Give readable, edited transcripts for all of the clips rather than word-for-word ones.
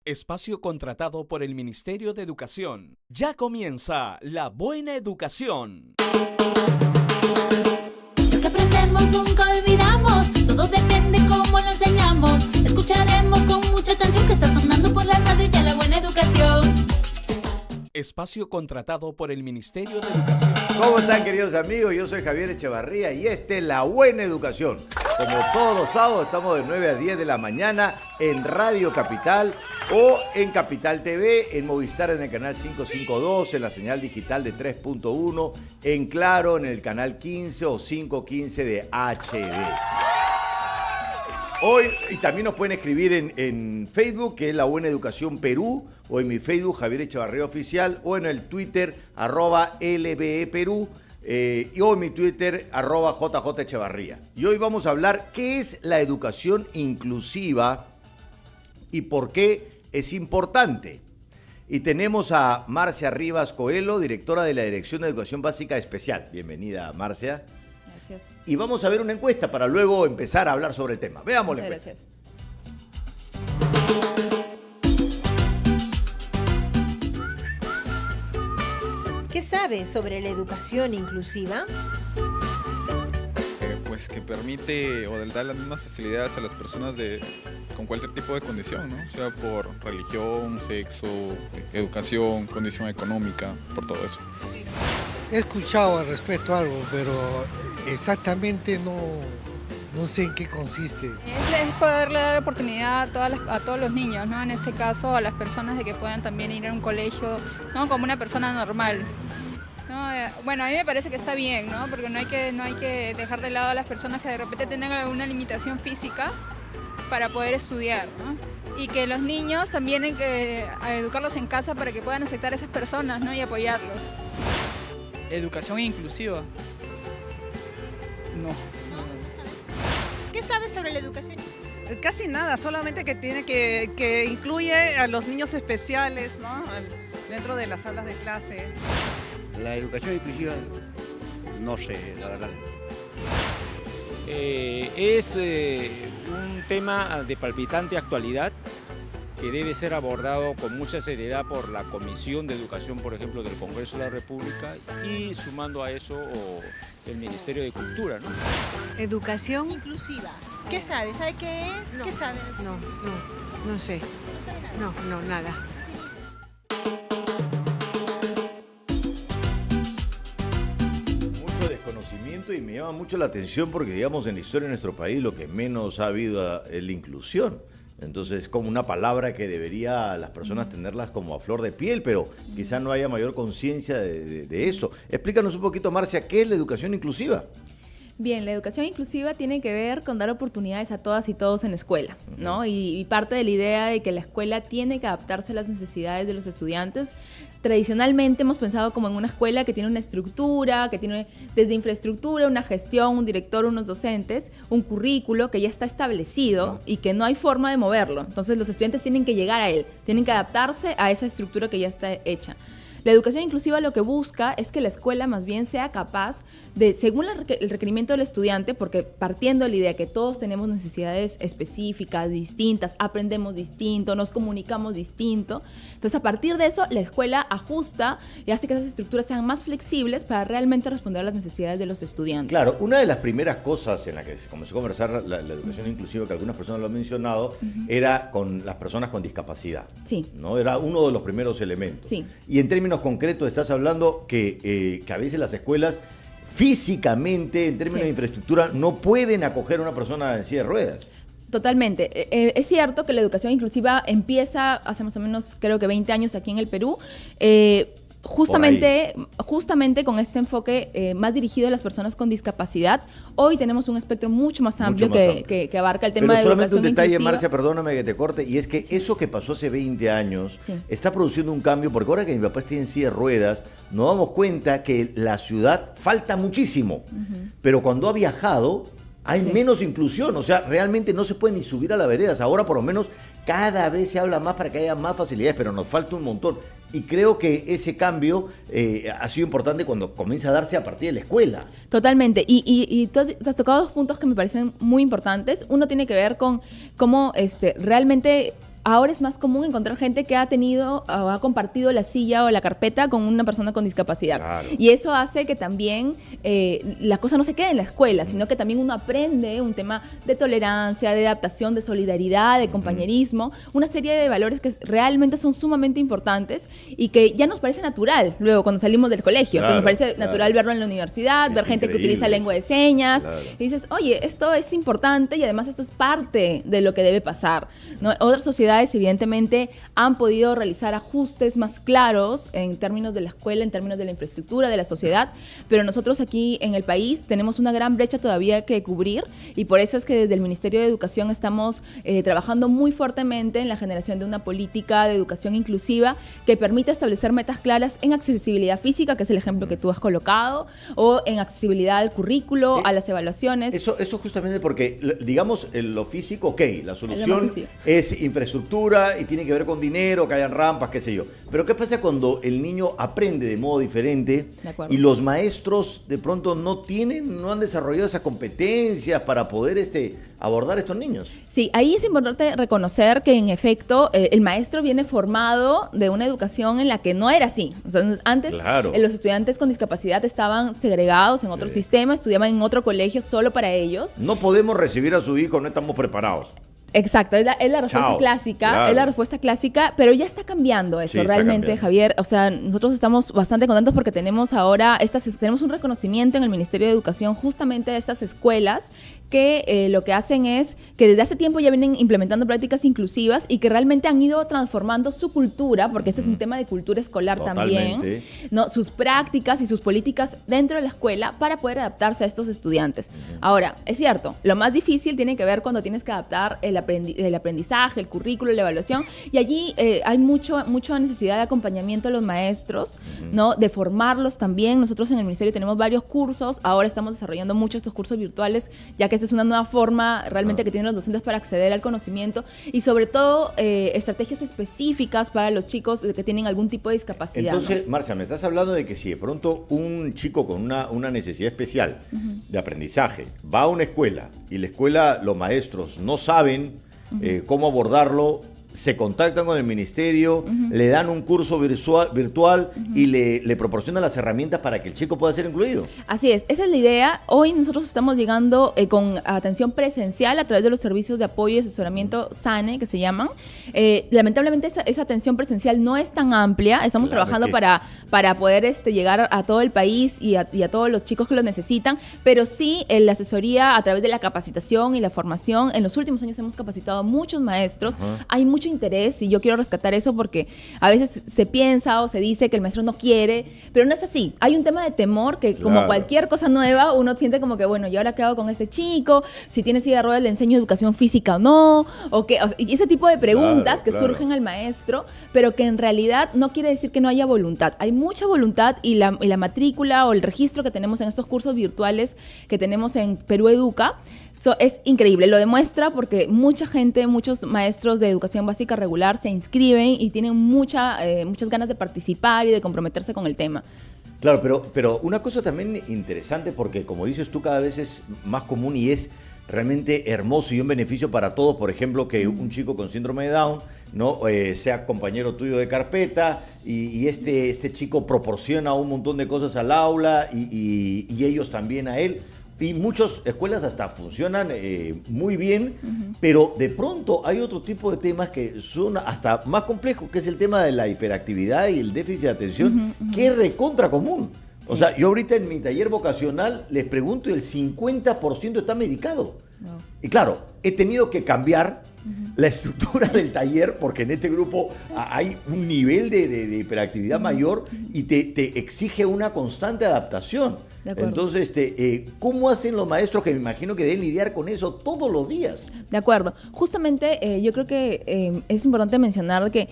Espacio contratado por el Ministerio de Educación. Ya comienza La Buena Educación. Lo que aprendemos nunca olvidamos, todo depende cómo lo enseñamos. Escucharemos con mucha atención que está sonando por la radio ya La Buena Educación. Espacio contratado por el Ministerio de Educación. ¿Cómo están, queridos amigos? Yo soy Javier Echevarría y esta es La Buena Educación. Como todos los sábados estamos de 9 a 10 de la mañana en Radio Capital o en Capital TV, en Movistar en el canal 552, en la señal digital de 3.1, en Claro en el canal 15 o 515 de HD. Hoy, y también nos pueden escribir en Facebook, que es La Buena Educación Perú, o en mi Facebook, Javier Echevarría Oficial, o en el Twitter, @LBE Perú, o en mi Twitter, @JJ Echevarría. Y hoy vamos a hablar qué es la educación inclusiva y por qué es importante. Y tenemos a Marcia Rivas Coelho, directora de la Dirección de Educación Básica Especial. Bienvenida, Marcia. Gracias. Y vamos a ver una encuesta para luego empezar a hablar sobre el tema. Veamos la encuesta. Gracias. ¿Qué sabe sobre la educación inclusiva? Pues que permite o da las mismas facilidades a las personas con cualquier tipo de condición, ¿no? O sea, por religión, sexo, educación, condición económica, por todo eso. He escuchado al respecto algo, pero exactamente no sé en qué consiste. Es poderle dar oportunidad a todos los niños, ¿no? En este caso a las personas de que puedan también ir a un colegio, ¿no? Como una persona normal, ¿no? Bueno, a mí me parece que está bien, ¿no? Porque no hay que dejar de lado a las personas que de repente tengan alguna limitación física para poder estudiar, ¿no? Y que los niños también hay que educarlos en casa para que puedan aceptar a esas personas, ¿no? Y apoyarlos. Educación inclusiva. No. ¿Qué sabe sobre la educación? Casi nada, solamente que incluye a los niños especiales, ¿no? Dentro de las aulas de clase. La educación inclusiva, no sé, la verdad. Es un tema de palpitante actualidad que debe ser abordado con mucha seriedad por la Comisión de Educación, por ejemplo, del Congreso de la República, y sumando a eso el Ministerio de Cultura, ¿no? Educación inclusiva. ¿Qué sabe? ¿Sabe qué es? No. ¿Qué sabe? No sé. No, nada. Mucho desconocimiento y me llama mucho la atención porque, digamos, en la historia de nuestro país lo que menos ha habido es la inclusión. Entonces, es como una palabra que debería las personas tenerlas como a flor de piel, pero quizás no haya mayor conciencia de eso. Explícanos un poquito, Marcia, ¿qué es la educación inclusiva? Bien, la educación inclusiva tiene que ver con dar oportunidades a todas y todos en la escuela, ¿no? Y parte de la idea de que la escuela tiene que adaptarse a las necesidades de los estudiantes. Tradicionalmente hemos pensado como en una escuela que tiene una estructura, que tiene desde infraestructura, una gestión, un director, unos docentes, un currículo que ya está establecido y que no hay forma de moverlo. Entonces los estudiantes tienen que llegar a él, tienen que adaptarse a esa estructura que ya está hecha. La educación inclusiva lo que busca es que la escuela más bien sea capaz de, según el requerimiento del estudiante, porque partiendo de la idea que todos tenemos necesidades específicas, distintas, aprendemos distinto, nos comunicamos distinto, entonces a partir de eso la escuela ajusta y hace que esas estructuras sean más flexibles para realmente responder a las necesidades de los estudiantes. Claro, una de las primeras cosas en la que se comenzó a conversar la educación inclusiva, que algunas personas lo han mencionado, era con las personas con discapacidad. Sí. ¿No? Era uno de los primeros elementos. Sí. Y en términos concretos estás hablando que a veces las escuelas físicamente, en términos de infraestructura, no pueden acoger a una persona en silla de ruedas. Totalmente. Es cierto que la educación inclusiva empieza hace más o menos, creo que 20 años aquí en el Perú. Justamente con este enfoque más dirigido a las personas con discapacidad. Hoy tenemos un espectro mucho más amplio, que abarca el tema de educación inclusiva. Pero solamente un detalle, Marcia, perdóname que te corte, y es que eso que pasó hace 20 años está produciendo un cambio, porque ahora que mi papá está en silla de ruedas, nos damos cuenta que la ciudad falta muchísimo, pero cuando ha viajado hay menos inclusión, o sea, realmente no se puede ni subir a las veredas. Ahora por lo menos cada vez se habla más para que haya más facilidades, pero nos falta un montón. Y creo que ese cambio ha sido importante cuando comienza a darse a partir de la escuela. Totalmente. Y tú has tocado dos puntos que me parecen muy importantes. Uno tiene que ver con cómo realmente ahora es más común encontrar gente que ha tenido o ha compartido la silla o la carpeta con una persona con discapacidad. Claro. Y eso hace que también la cosa no se quede en la escuela, sino que también uno aprende un tema de tolerancia, de adaptación, de solidaridad, de compañerismo, una serie de valores que realmente son sumamente importantes y que ya nos parece natural luego cuando salimos del colegio. Claro, que nos parece claro. natural verlo en la universidad, ver gente que utiliza lengua de señas. Claro. Y dices, oye, esto es importante y además esto es parte de lo que debe pasar, ¿no? Otras sociedades evidentemente han podido realizar ajustes más claros en términos de la escuela, en términos de la infraestructura, de la sociedad, pero nosotros aquí en el país tenemos una gran brecha todavía que cubrir y por eso es que desde el Ministerio de Educación estamos trabajando muy fuertemente en la generación de una política de educación inclusiva que permita establecer metas claras en accesibilidad física, que es el ejemplo que tú has colocado, o en accesibilidad al currículo, a las evaluaciones. Eso justamente porque, digamos, en lo físico, ok, la solución sencillo. es infraestructura y tiene que ver con dinero, que hayan rampas, qué sé yo. Pero ¿qué pasa cuando el niño aprende de modo diferente y los maestros de pronto no han desarrollado esas competencias para poder abordar a estos niños? Sí, ahí es importante reconocer que en efecto el maestro viene formado de una educación en la que no era así. O sea, antes los estudiantes con discapacidad estaban segregados en otro sistema, estudiaban en otro colegio solo para ellos. No podemos recibir a su hijo, no estamos preparados. Exacto, es la respuesta clásica, claro. es la respuesta clásica, pero ya está cambiando eso, Sí, realmente, cambiando. Javier. O sea, nosotros estamos bastante contentos porque tenemos ahora tenemos un reconocimiento en el Ministerio de Educación justamente de estas escuelas que lo que hacen es que desde hace tiempo ya vienen implementando prácticas inclusivas y que realmente han ido transformando su cultura, porque este es un tema de cultura escolar también, ¿no? Sus prácticas y sus políticas dentro de la escuela para poder adaptarse a estos estudiantes. Ahora, es cierto, lo más difícil tiene que ver cuando tienes que adaptar el aprendizaje, el currículo, la evaluación, y allí hay mucha necesidad de acompañamiento a los maestros, ¿no? De formarlos también. Nosotros en el Ministerio tenemos varios cursos, ahora estamos desarrollando mucho estos cursos virtuales, ya que esta es una nueva forma realmente que tienen los docentes para acceder al conocimiento y sobre todo estrategias específicas para los chicos que tienen algún tipo de discapacidad. Entonces, ¿no? Marcia, me estás hablando de que si de pronto un chico con una necesidad especial de aprendizaje va a una escuela y la escuela, los maestros no saben cómo abordarlo, se contactan con el ministerio, le dan un curso virtual y le proporcionan las herramientas para que el chico pueda ser incluido. Así es, esa es la idea. Hoy nosotros estamos llegando con atención presencial a través de los servicios de apoyo y asesoramiento SANE, que se llaman. Lamentablemente esa atención presencial no es tan amplia. Estamos trabajando para poder llegar a todo el país y a todos los chicos que lo necesitan, pero sí la asesoría a través de la capacitación y la formación. En los últimos años hemos capacitado a muchos maestros. Hay mucho interés y yo quiero rescatar eso porque a veces se piensa o se dice que el maestro no quiere, pero no es así. Hay un tema de temor que como cualquier cosa nueva uno siente como que bueno, ¿y ahora qué hago con este chico? Si tiene silla de ruedas le enseño educación física o no, y ese tipo de preguntas que surgen al maestro, pero que en realidad no quiere decir que no haya voluntad. Hay mucha voluntad y la matrícula o el registro que tenemos en estos cursos virtuales que tenemos en Perú Educa es increíble. Lo demuestra porque mucha gente, muchos maestros de educación básica regular se inscriben y tienen muchas ganas de participar y de comprometerse con el tema. Claro, pero una cosa también interesante, porque como dices tú, cada vez es más común y es realmente hermoso y un beneficio para todos, por ejemplo, que un chico con síndrome de Down no sea compañero tuyo de carpeta y este chico proporciona un montón de cosas al aula y ellos también a él. Y muchas escuelas hasta funcionan muy bien, pero de pronto hay otro tipo de temas que son hasta más complejos, que es el tema de la hiperactividad y el déficit de atención, que es recontra común. O sea, yo ahorita en mi taller vocacional les pregunto y el 50% está medicado. Y claro, he tenido que cambiar la estructura del taller porque en este grupo hay un nivel de hiperactividad mayor y te exige una constante adaptación. Entonces, ¿cómo hacen los maestros que me imagino que deben lidiar con eso todos los días? De acuerdo. Justamente yo creo que es importante mencionar que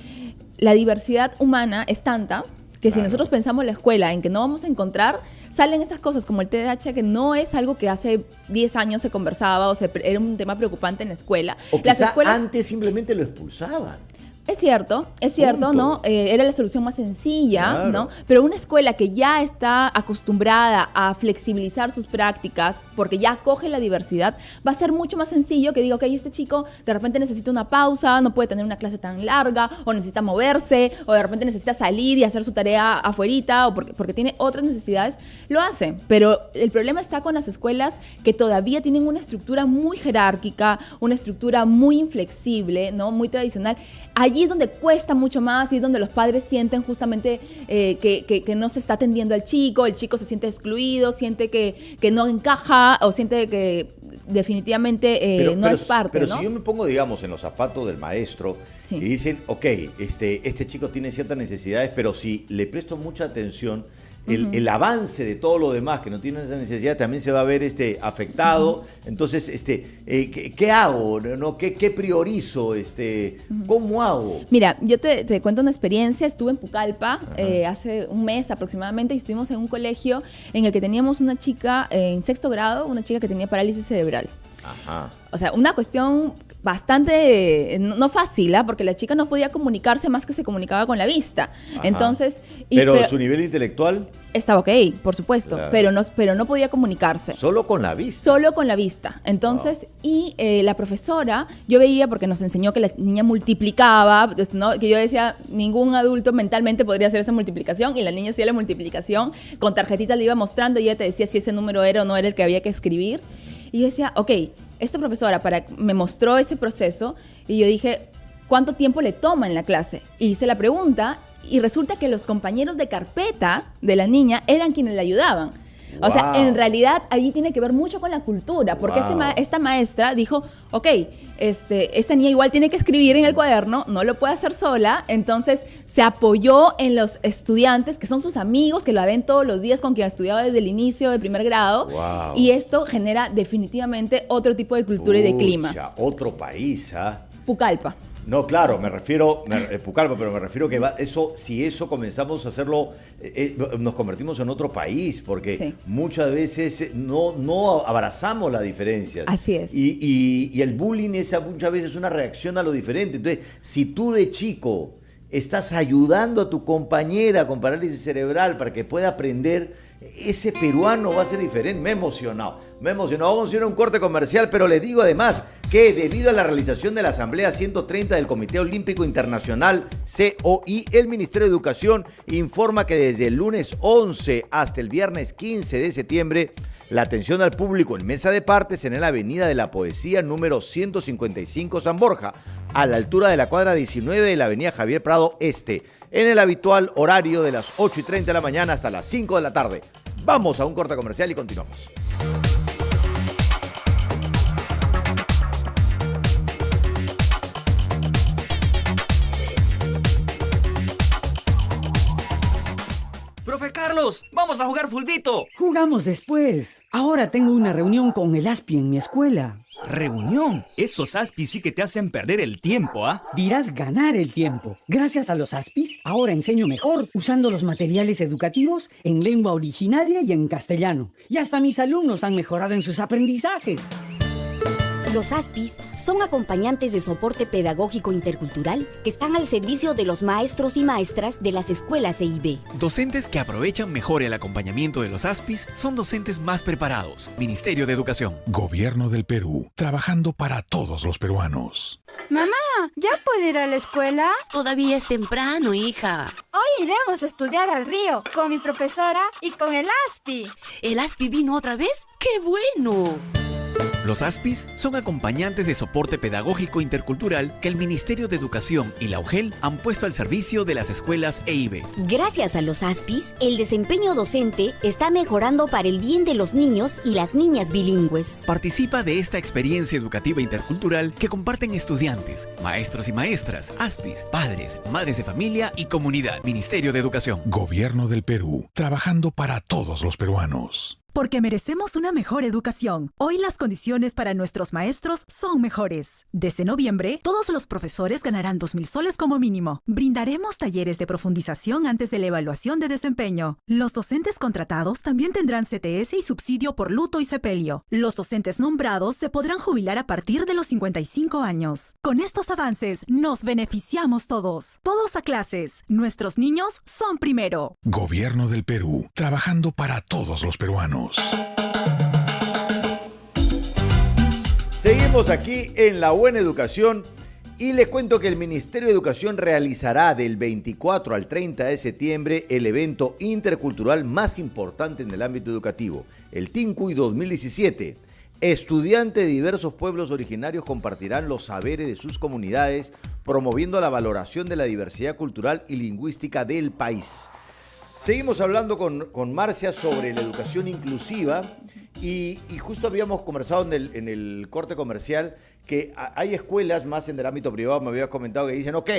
la diversidad humana es tanta que si nosotros pensamos la escuela en que no vamos a encontrar, salen estas cosas como el TDAH, que no es algo que hace 10 años se conversaba o era un tema preocupante en la escuela. O quizá antes simplemente lo expulsaban. Es cierto, Punto. ¿no? Era la solución más sencilla, Claro. ¿no? Pero una escuela que ya está acostumbrada a flexibilizar sus prácticas, porque ya acoge la diversidad, va a ser mucho más sencillo que diga, ok, este chico de repente necesita una pausa, no puede tener una clase tan larga, o necesita moverse, o de repente necesita salir y hacer su tarea afuerita, o porque tiene otras necesidades, lo hace. Pero el problema está con las escuelas que todavía tienen una estructura muy jerárquica, una estructura muy inflexible, ¿no? Muy tradicional. Allí es donde cuesta mucho más y es donde los padres sienten justamente que no se está atendiendo al chico, el chico se siente excluido, siente que no encaja o siente que definitivamente no es parte, Pero ¿no? si yo me pongo, digamos, en los zapatos del maestro Sí. y dicen, ok, este chico tiene ciertas necesidades, pero si le presto mucha atención, el avance de todo lo demás que no tiene esa necesidad también se va a ver afectado. Entonces, ¿qué hago? ¿No? ¿Qué priorizo? ¿Cómo hago? Mira, yo te cuento una experiencia. Estuve en Pucallpa hace un mes aproximadamente y estuvimos en un colegio en el que teníamos una chica en 6º grado, una chica que tenía parálisis cerebral. Ajá. O sea, una cuestión bastante, no fácil, ¿ah? Porque la chica no podía comunicarse más que se comunicaba con la vista. Ajá. Entonces... Pero su nivel intelectual... Estaba ok, por supuesto, Claro. pero no podía comunicarse. Solo con la vista. Solo con la vista. Entonces, y la profesora, yo veía, porque nos enseñó que la niña multiplicaba, ¿no? Que yo decía, ningún adulto mentalmente podría hacer esa multiplicación, y la niña hacía la multiplicación, con tarjetita le iba mostrando y ella te decía si ese número era o no era el que había que escribir. Y yo decía, ok, esta profesora me mostró ese proceso, y yo dije, ¿cuánto tiempo le toma en la clase? Y hice la pregunta, y resulta que los compañeros de carpeta de la niña eran quienes le ayudaban. O sea, en realidad allí tiene que ver mucho con la cultura, porque esta maestra dijo, ok, esta niña igual tiene que escribir en el cuaderno, no lo puede hacer sola, entonces se apoyó en los estudiantes, que son sus amigos, que la ven todos los días, con quien estudiaba desde el inicio de primer grado, y esto genera definitivamente otro tipo de cultura y de clima. Otro país, ¿ah? Pucallpa. No, claro, me refiero, Pucallpa, pero me refiero que si eso comenzamos a hacerlo, nos convertimos en otro país, porque muchas veces no abrazamos las diferencias. Así es. Y el bullying muchas veces es una reacción a lo diferente. Entonces, si tú de chico estás ayudando a tu compañera con parálisis cerebral para que pueda aprender, ese peruano va a ser diferente. Me he emocionado. Vamos a ir a un corte comercial, pero les digo además que debido a la realización de la Asamblea 130 del Comité Olímpico Internacional, COI, el Ministerio de Educación informa que desde el lunes 11 hasta el viernes 15 de septiembre, la atención al público en mesa de partes en la Avenida de la Poesía número 155 San Borja, a la altura de la cuadra 19 de la Avenida Javier Prado Este, en el habitual horario de las 8:30 de la mañana hasta las 5 de la tarde. Vamos a un corte comercial y continuamos. ¡Profe Carlos! ¡Vamos a jugar fulbito! Jugamos después. Ahora tengo una reunión con el ASPI en mi escuela. ¿Reunión? Esos ASPIs sí que te hacen perder el tiempo, ¿ah? Dirás ganar el tiempo. Gracias a los ASPIs, ahora enseño mejor, usando los materiales educativos en lengua originaria y en castellano. Y hasta mis alumnos han mejorado en sus aprendizajes. Los ASPIs son acompañantes de soporte pedagógico intercultural que están al servicio de los maestros y maestras de las escuelas EIB. Docentes que aprovechan mejor el acompañamiento de los ASPIs son docentes más preparados. Ministerio de Educación. Gobierno del Perú, trabajando para todos los peruanos. Mamá, ¿ya puedo ir a la escuela? Todavía es temprano, hija. Hoy iremos a estudiar al río con mi profesora y con el ASPI. ¿El ASPI vino otra vez? ¡Qué bueno! Los ASPIs son acompañantes de soporte pedagógico intercultural que el Ministerio de Educación y la UGEL han puesto al servicio de las escuelas EIB. Gracias a los ASPIs, el desempeño docente está mejorando para el bien de los niños y las niñas bilingües. Participa de esta experiencia educativa intercultural que comparten estudiantes, maestros y maestras, ASPIs, padres, madres de familia y comunidad. Ministerio de Educación. Gobierno del Perú, trabajando para todos los peruanos. Porque merecemos una mejor educación. Hoy las condiciones condiciones para nuestros maestros son mejores. Desde noviembre, todos los profesores ganarán 2,000 soles como mínimo. Brindaremos talleres de profundización antes de la evaluación de desempeño. Los docentes contratados también tendrán CTS y subsidio por luto y sepelio. Los docentes nombrados se podrán jubilar a partir de los 55 años. Con estos avances, nos beneficiamos todos. Todos a clases. Nuestros niños son primero. Gobierno del Perú, trabajando para todos los peruanos. Seguimos aquí en La Buena Educación y les cuento que el Ministerio de Educación realizará del 24 al 30 de septiembre el evento intercultural más importante en el ámbito educativo, el TINCUY 2017. Estudiantes de diversos pueblos originarios compartirán los saberes de sus comunidades, promoviendo la valoración de la diversidad cultural y lingüística del país. Seguimos hablando con Marcia sobre la educación inclusiva y justo habíamos conversado en el corte comercial que hay escuelas más en el ámbito privado, me había comentado, que dicen, ok,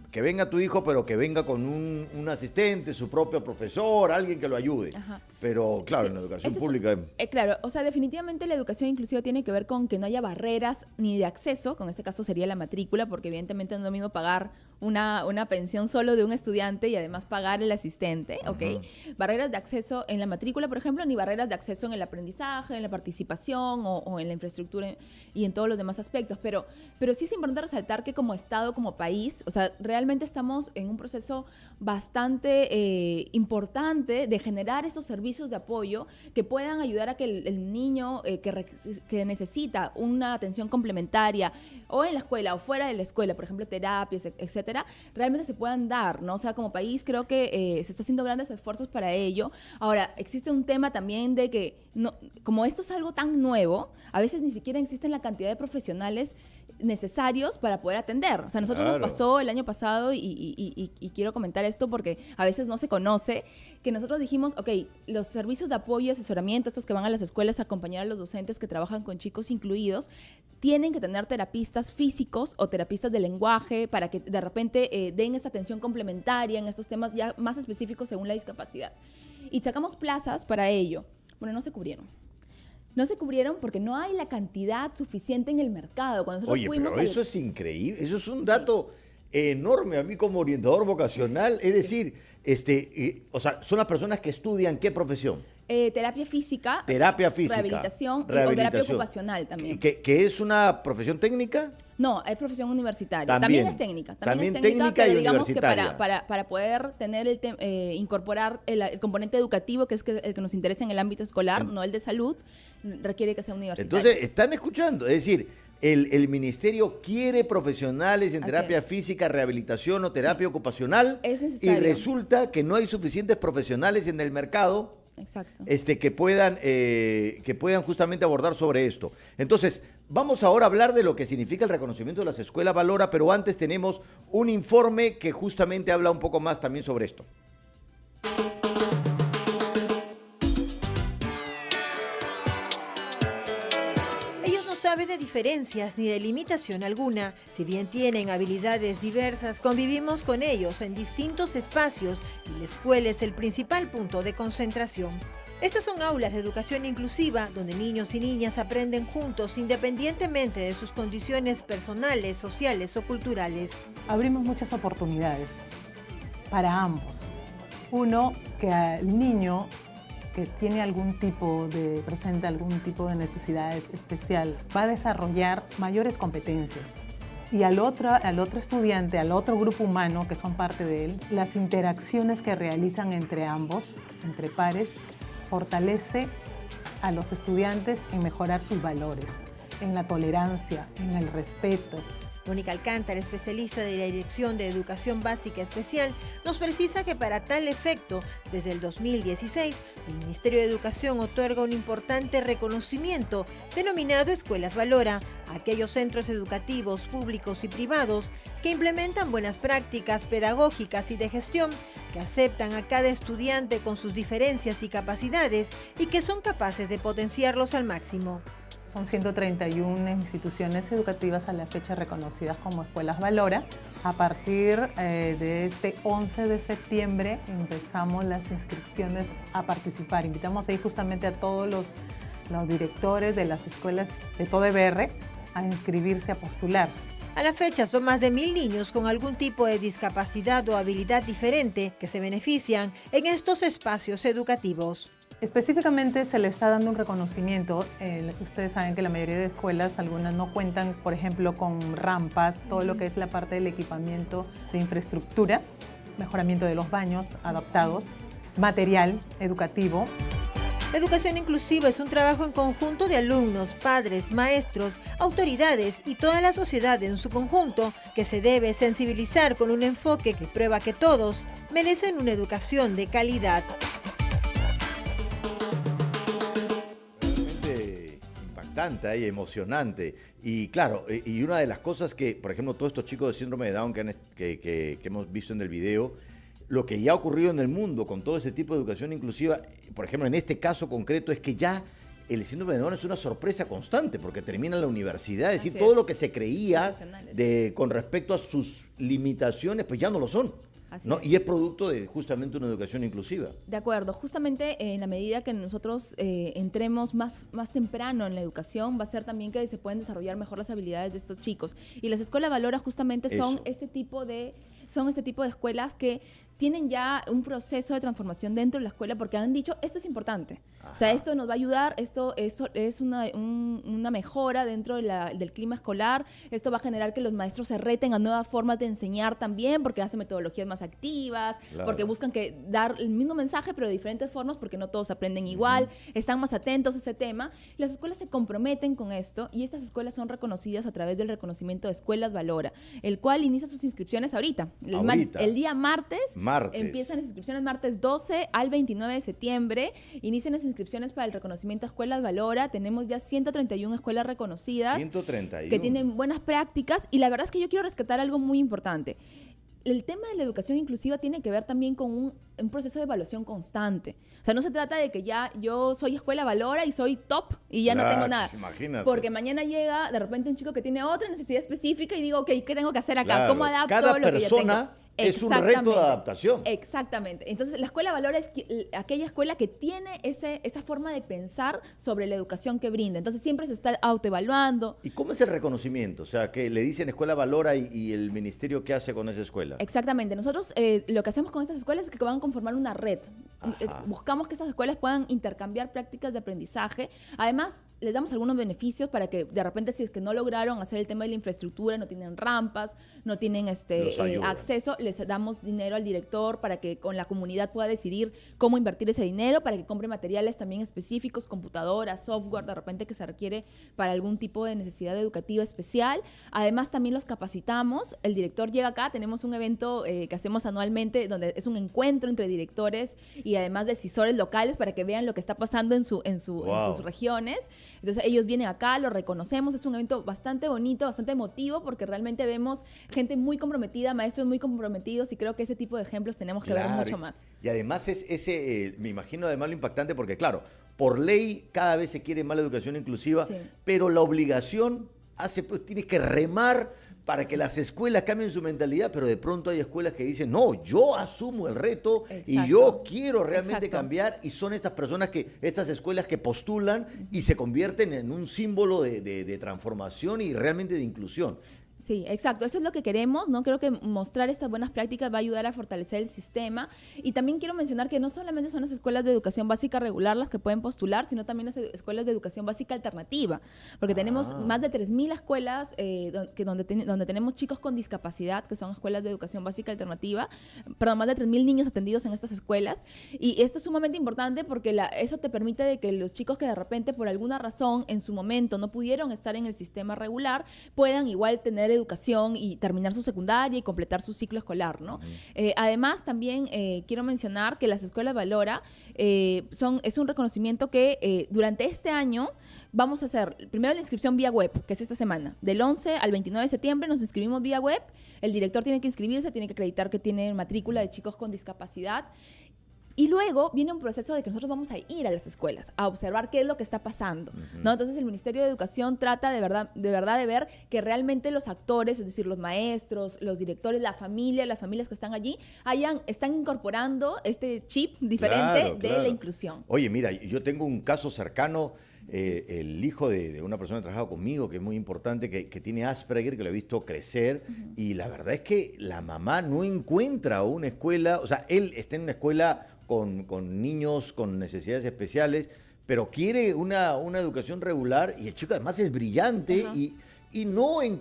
que venga tu hijo, pero que venga con un asistente, su propio profesor, alguien que lo ayude. Ajá. Pero claro, Sí, en la educación ese pública... claro, o sea, definitivamente la educación inclusiva tiene que ver con que no haya barreras ni de acceso, con este caso sería la matrícula, porque evidentemente no es lo mismo pagar una pensión solo de un estudiante y además pagar el asistente, ¿ok? Barreras de acceso en la matrícula, por ejemplo, ni barreras de acceso en el aprendizaje, en la participación o en la infraestructura y en todos los demás aspectos. Pero sí es importante resaltar que como Estado, como país, o sea, realmente estamos en un proceso bastante importante de generar esos servicios de apoyo que puedan ayudar a que el niño que necesita una atención complementaria o en la escuela o fuera de la escuela, por ejemplo, terapias, etcétera, realmente se puedan dar, ¿no? O sea, como país creo que se está haciendo grandes esfuerzos para ello. Ahora, existe un tema también de que, no, como esto es algo tan nuevo, a veces ni siquiera existen la cantidad de profesionales necesarios para poder atender. O sea, nosotros nos pasó el año pasado y quiero comentar esto porque a veces no se conoce, que nosotros dijimos, ok, los servicios de apoyo y asesoramiento, estos que van a las escuelas a acompañar a los docentes que trabajan con chicos incluidos, tienen que tener terapistas físicos o terapistas de lenguaje para que de repente den esta atención complementaria en estos temas ya más específicos según la discapacidad. Y sacamos plazas para ello. Bueno, no se cubrieron. No se cubrieron porque no hay la cantidad suficiente en el mercado. Cuando nosotros pero eso es increíble, eso es un dato enorme a mí como orientador vocacional, es decir, o sea, son las personas que estudian ¿qué profesión? Terapia física, rehabilitación o terapia ocupacional también. ¿Que es una profesión técnica? No, es profesión universitaria. También es técnica. También es técnica, pero y digamos que universitaria. para poder tener incorporar el componente educativo, que es el que nos interesa en el ámbito escolar, no el de salud, requiere que sea universitario. Entonces, están escuchando, es decir, el ministerio quiere profesionales en terapia física, rehabilitación o terapia ocupacional. Es necesario. Y resulta que no hay suficientes profesionales en el mercado. Exacto. Que puedan justamente abordar sobre esto. Entonces, vamos ahora a hablar de lo que significa el reconocimiento de las escuelas Valora, pero antes tenemos un informe que justamente habla un poco más también sobre esto. Sabe de diferencias ni de limitación alguna. Si bien tienen habilidades diversas, convivimos con ellos en distintos espacios y la escuela es el principal punto de concentración. Estas son aulas de educación inclusiva, donde niños y niñas aprenden juntos independientemente de sus condiciones personales, sociales o culturales. Abrimos muchas oportunidades para ambos. Uno, que al niño que presenta algún tipo de necesidad especial, va a desarrollar mayores competencias. Y al otro estudiante, al otro grupo humano que son parte de él, las interacciones que realizan entre ambos, entre pares, fortalece a los estudiantes en mejorar sus valores, en la tolerancia, en el respeto. Mónica Alcántara, especialista de la Dirección de Educación Básica Especial, nos precisa que para tal efecto, desde el 2016, el Ministerio de Educación otorga un importante reconocimiento denominado Escuelas Valora a aquellos centros educativos públicos y privados que implementan buenas prácticas pedagógicas y de gestión, que aceptan a cada estudiante con sus diferencias y capacidades y que son capaces de potenciarlos al máximo. Son 131 instituciones educativas a la fecha reconocidas como Escuelas Valora. A partir de este 11 de septiembre empezamos las inscripciones a participar. Invitamos ahí justamente a todos los los directores de las escuelas de todo EBR a inscribirse, a postular. A la fecha son más de 1.000 niños con algún tipo de discapacidad o habilidad diferente que se benefician en estos espacios educativos. Específicamente se le está dando un reconocimiento. Ustedes saben que la mayoría de escuelas, algunas no cuentan, por ejemplo, con rampas, todo lo que es la parte del equipamiento de infraestructura, mejoramiento de los baños adaptados, material educativo. La educación inclusiva es un trabajo en conjunto de alumnos, padres, maestros, autoridades y toda la sociedad en su conjunto, que se debe sensibilizar con un enfoque que prueba que todos merecen una educación de calidad. Impactante y emocionante. Y claro, y una de las cosas que, por ejemplo, todos estos chicos de síndrome de Down que hemos visto en el video, lo que ya ha ocurrido en el mundo con todo ese tipo de educación inclusiva, por ejemplo, en este caso concreto, es que ya el síndrome de Down es una sorpresa constante, porque termina en la universidad, es decir, todo lo que se creía con respecto a sus limitaciones, pues ya no lo son. ¿No? Y es producto de justamente una educación inclusiva. De acuerdo, justamente en la medida que nosotros entremos más temprano en la educación, va a ser también que se pueden desarrollar mejor las habilidades de estos chicos. Y las escuelas Valora justamente son este tipo de escuelas que tienen ya un proceso de transformación dentro de la escuela porque han dicho, esto es importante. Ajá. O sea, esto nos va a ayudar, esto es una mejora dentro del clima escolar, esto va a generar que los maestros se reten a nuevas formas de enseñar también, porque hacen metodologías más activas, porque buscan dar el mismo mensaje, pero de diferentes formas, porque no todos aprenden igual, están más atentos a ese tema. Las escuelas se comprometen con esto y estas escuelas son reconocidas a través del reconocimiento de Escuelas Valora, el cual inicia sus inscripciones ahorita. El día martes. Empiezan las inscripciones martes 12 al 29 de septiembre. Inician las inscripciones para el reconocimiento a Escuelas Valora. Tenemos ya 131 escuelas reconocidas. 131. Que tienen buenas prácticas. Y la verdad es que yo quiero rescatar algo muy importante. El tema de la educación inclusiva tiene que ver también con un proceso de evaluación constante. O sea, no se trata de que ya yo soy Escuela Valora y soy top y ya no tengo nada. Imagínate. Porque mañana llega de repente un chico que tiene otra necesidad específica y digo, ok, ¿qué tengo que hacer acá? ¿Cómo adapto lo que ya tengo? Cada persona es un reto de adaptación. Exactamente. Entonces, la Escuela Valora es aquella escuela que tiene esa forma de pensar sobre la educación que brinda. Entonces, siempre se está autoevaluando. ¿Y cómo es el reconocimiento? O sea, que le dicen Escuela Valora y el ministerio, ¿qué hace con esa escuela? Exactamente. Nosotros lo que hacemos con estas escuelas es que van a conformar una red. Buscamos que esas escuelas puedan intercambiar prácticas de aprendizaje. Además, les damos algunos beneficios para que de repente, si es que no lograron hacer el tema de la infraestructura, no tienen rampas, no tienen acceso, les damos dinero al director para que con la comunidad pueda decidir cómo invertir ese dinero, para que compre materiales también específicos, computadoras, software, de repente que se requiere para algún tipo de necesidad educativa especial. Además, también los capacitamos. El director llega acá, tenemos un evento que hacemos anualmente, donde es un encuentro entre directores y además decisores locales para que vean lo que está pasando en sus regiones. Entonces, ellos vienen acá, lo reconocemos. Es un evento bastante bonito, bastante emotivo, porque realmente vemos gente muy comprometida, maestros muy comprometidos, y creo que ese tipo de ejemplos tenemos que ver mucho más. Y además me imagino además lo impactante porque claro, por ley cada vez se quiere más la educación inclusiva, pero la obligación pues tienes que remar para que las escuelas cambien su mentalidad, pero de pronto hay escuelas que dicen, no, yo asumo el reto y yo quiero realmente cambiar, y son estas escuelas que postulan y se convierten en un símbolo de transformación y realmente de inclusión. Sí, exacto. Eso es lo que queremos, ¿no? Creo que mostrar estas buenas prácticas va a ayudar a fortalecer el sistema. Y también quiero mencionar que no solamente son las escuelas de educación básica regular las que pueden postular, sino también las escuelas de educación básica alternativa. Porque tenemos más de 3.000 escuelas donde tenemos chicos con discapacidad, que son escuelas de educación básica alternativa. Perdón, más de 3.000 niños atendidos en estas escuelas. Y esto es sumamente importante porque eso te permite de que los chicos que de repente por alguna razón en su momento no pudieron estar en el sistema regular, puedan igual tener educación y terminar su secundaria y completar su ciclo escolar, ¿no? Además, también quiero mencionar que las escuelas Valora es un reconocimiento que durante este año vamos a hacer primero la inscripción vía web, que es esta semana. Del 11 al 29 de septiembre nos inscribimos vía web. El director tiene que inscribirse, tiene que acreditar que tiene matrícula de chicos con discapacidad. Y luego viene un proceso de que nosotros vamos a ir a las escuelas a observar qué es lo que está pasando, ¿no? Entonces el Ministerio de Educación trata de verdad de ver que realmente los actores, es decir, los maestros, los directores, las familias que están allí, están incorporando este chip diferente de la inclusión. Oye, mira, yo tengo un caso cercano el hijo de una persona que trabaja conmigo, que es muy importante, que tiene Asperger, que lo he visto crecer, y la verdad es que la mamá no encuentra una escuela, o sea, él está en una escuela con niños con necesidades especiales, pero quiere una educación regular, y el chico además es brillante y no le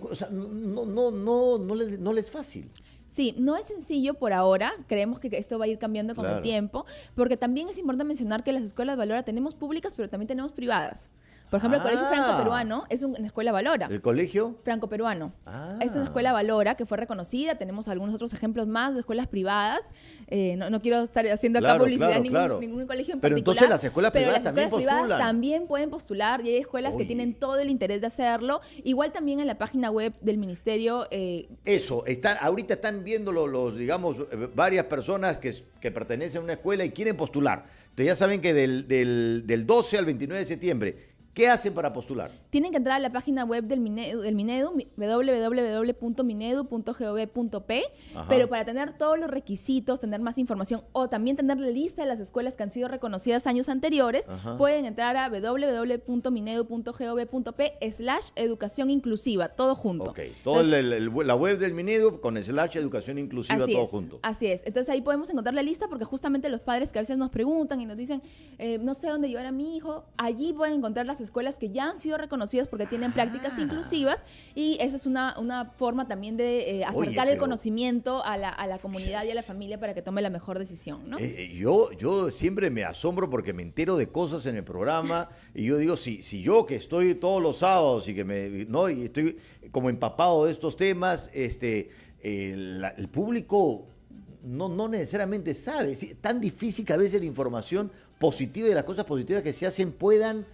es fácil. Sí, no es sencillo por ahora, creemos que esto va a ir cambiando con el tiempo, porque también es importante mencionar que las escuelas Valora tenemos públicas, pero también tenemos privadas. Por ejemplo, el Colegio Franco-Peruano es una escuela Valora. ¿El colegio? Franco-Peruano. Es una escuela Valora que fue reconocida. Tenemos algunos otros ejemplos más de escuelas privadas. No quiero estar haciendo acá publicidad en ningún colegio en particular. Pero entonces las escuelas privadas también postulan. Privadas también pueden postular y hay escuelas que tienen todo el interés de hacerlo. Igual también en la página web del Ministerio. Ahorita están viendo digamos, varias personas que pertenecen a una escuela y quieren postular. Entonces ya saben que del 12 al 29 de septiembre, ¿qué hacen para postular? Tienen que entrar a la página web del Minedu, www.minedu.gov.p, pero para tener todos los requisitos, tener más información o también tener la lista de las escuelas que han sido reconocidas años anteriores, pueden entrar a www.minedu.gov.p/educación inclusiva, todo junto. Ok, la web del Minedu con /educación inclusiva, todo junto. Así es, entonces ahí podemos encontrar la lista porque justamente los padres que a veces nos preguntan y nos dicen, no sé dónde llevar a mi hijo, allí pueden encontrar las escuelas que ya han sido reconocidas porque tienen prácticas inclusivas y esa es una forma también de acercar el conocimiento a la comunidad y a la familia para que tome la mejor decisión, ¿no? Yo siempre me asombro porque me entero de cosas en el programa y yo digo, si yo que estoy todos los sábados y y estoy como empapado de estos temas, el público no necesariamente sabe. Es tan difícil que a veces la información positiva y las cosas positivas que se hacen puedan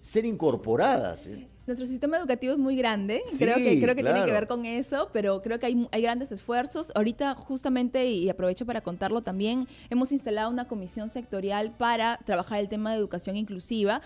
ser incorporadas. Nuestro sistema educativo es muy grande, creo que tiene que ver con eso, pero creo que hay grandes esfuerzos. Ahorita justamente, y aprovecho para contarlo también, hemos instalado una comisión sectorial para trabajar el tema de educación inclusiva,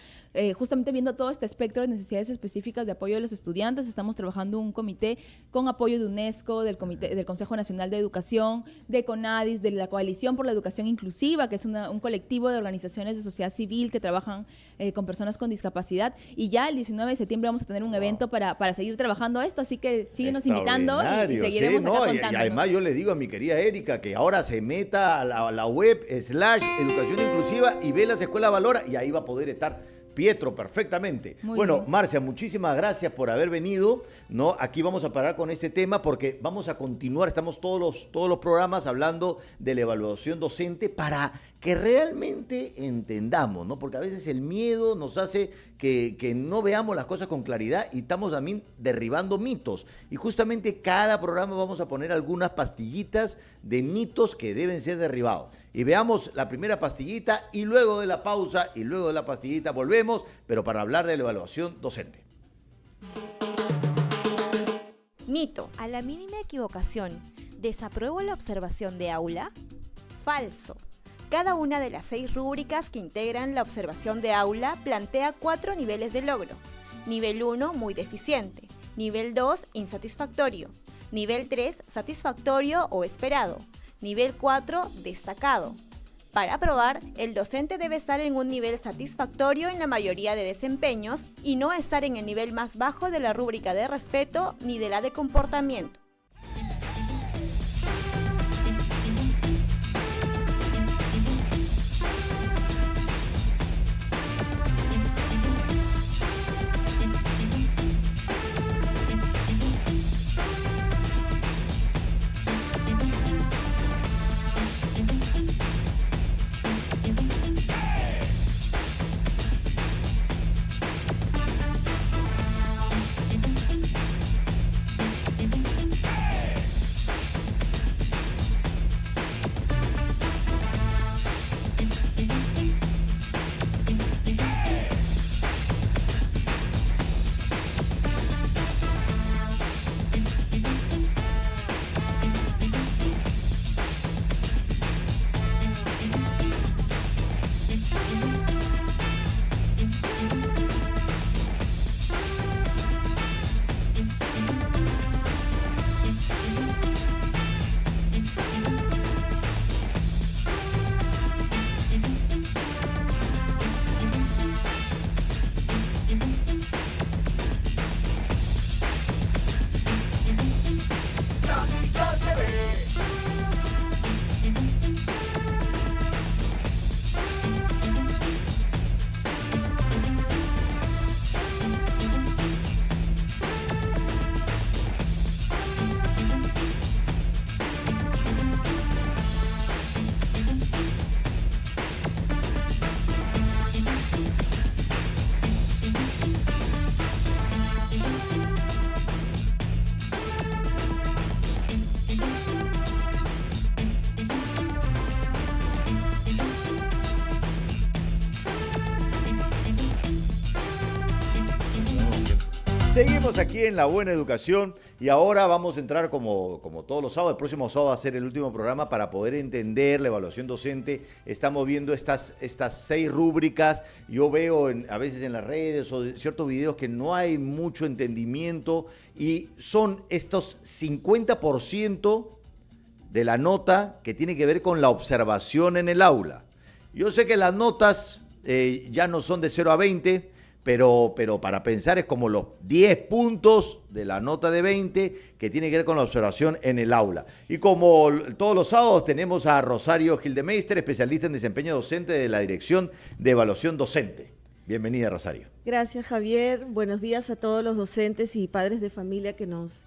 justamente viendo todo este espectro de necesidades específicas de apoyo de los estudiantes. Estamos trabajando un comité con apoyo de UNESCO, del Consejo Nacional de Educación, de CONADIS, de la Coalición por la Educación Inclusiva, que es un colectivo de organizaciones de sociedad civil que trabajan con personas con discapacidad, y ya el 19 de septiembre vamos a tener un evento para seguir trabajando esto, así que síguenos invitando y seguiremos acá contando. Y además yo les digo a mi querida Erika que ahora se meta a la web /educación inclusiva y ve las escuelas Valora y ahí va a poder estar Pietro perfectamente. Bueno, Marcia, muchísimas gracias por haber venido, ¿no? Aquí vamos a parar con este tema porque vamos a continuar, estamos todos los programas hablando de la evaluación docente para que realmente entendamos, ¿no? Porque a veces el miedo nos hace que no veamos las cosas con claridad y estamos también derribando mitos. Y justamente cada programa vamos a poner algunas pastillitas de mitos que deben ser derribados. Y veamos la primera pastillita y luego de la pausa y luego de la pastillita volvemos, pero para hablar de la evaluación docente. Mito. A la mínima equivocación, ¿desapruebo la observación de aula? Falso. Cada una de las 6 rúbricas que integran la observación de aula plantea 4 niveles de logro. Nivel 1, muy deficiente. Nivel 2, insatisfactorio. Nivel 3, satisfactorio o esperado. Nivel 4, destacado. Para aprobar, el docente debe estar en un nivel satisfactorio en la mayoría de desempeños y no estar en el nivel más bajo de la rúbrica de respeto ni de la de comportamiento. Seguimos aquí en La Buena Educación y ahora vamos a entrar como todos los sábados. El próximo sábado va a ser el último programa para poder entender la evaluación docente. Estamos viendo estas 6 rúbricas. Yo veo a veces en las redes o ciertos videos que no hay mucho entendimiento y son estos 50% de la nota que tiene que ver con la observación en el aula. Yo sé que las notas ya no son de 0 a 20, pero para pensar es como los 10 puntos de la nota de 20 que tiene que ver con la observación en el aula. Y como todos los sábados tenemos a Rosario Gildemeister, especialista en desempeño docente de la Dirección de Evaluación Docente. Bienvenida, Rosario. Gracias, Javier. Buenos días a todos los docentes y padres de familia que nos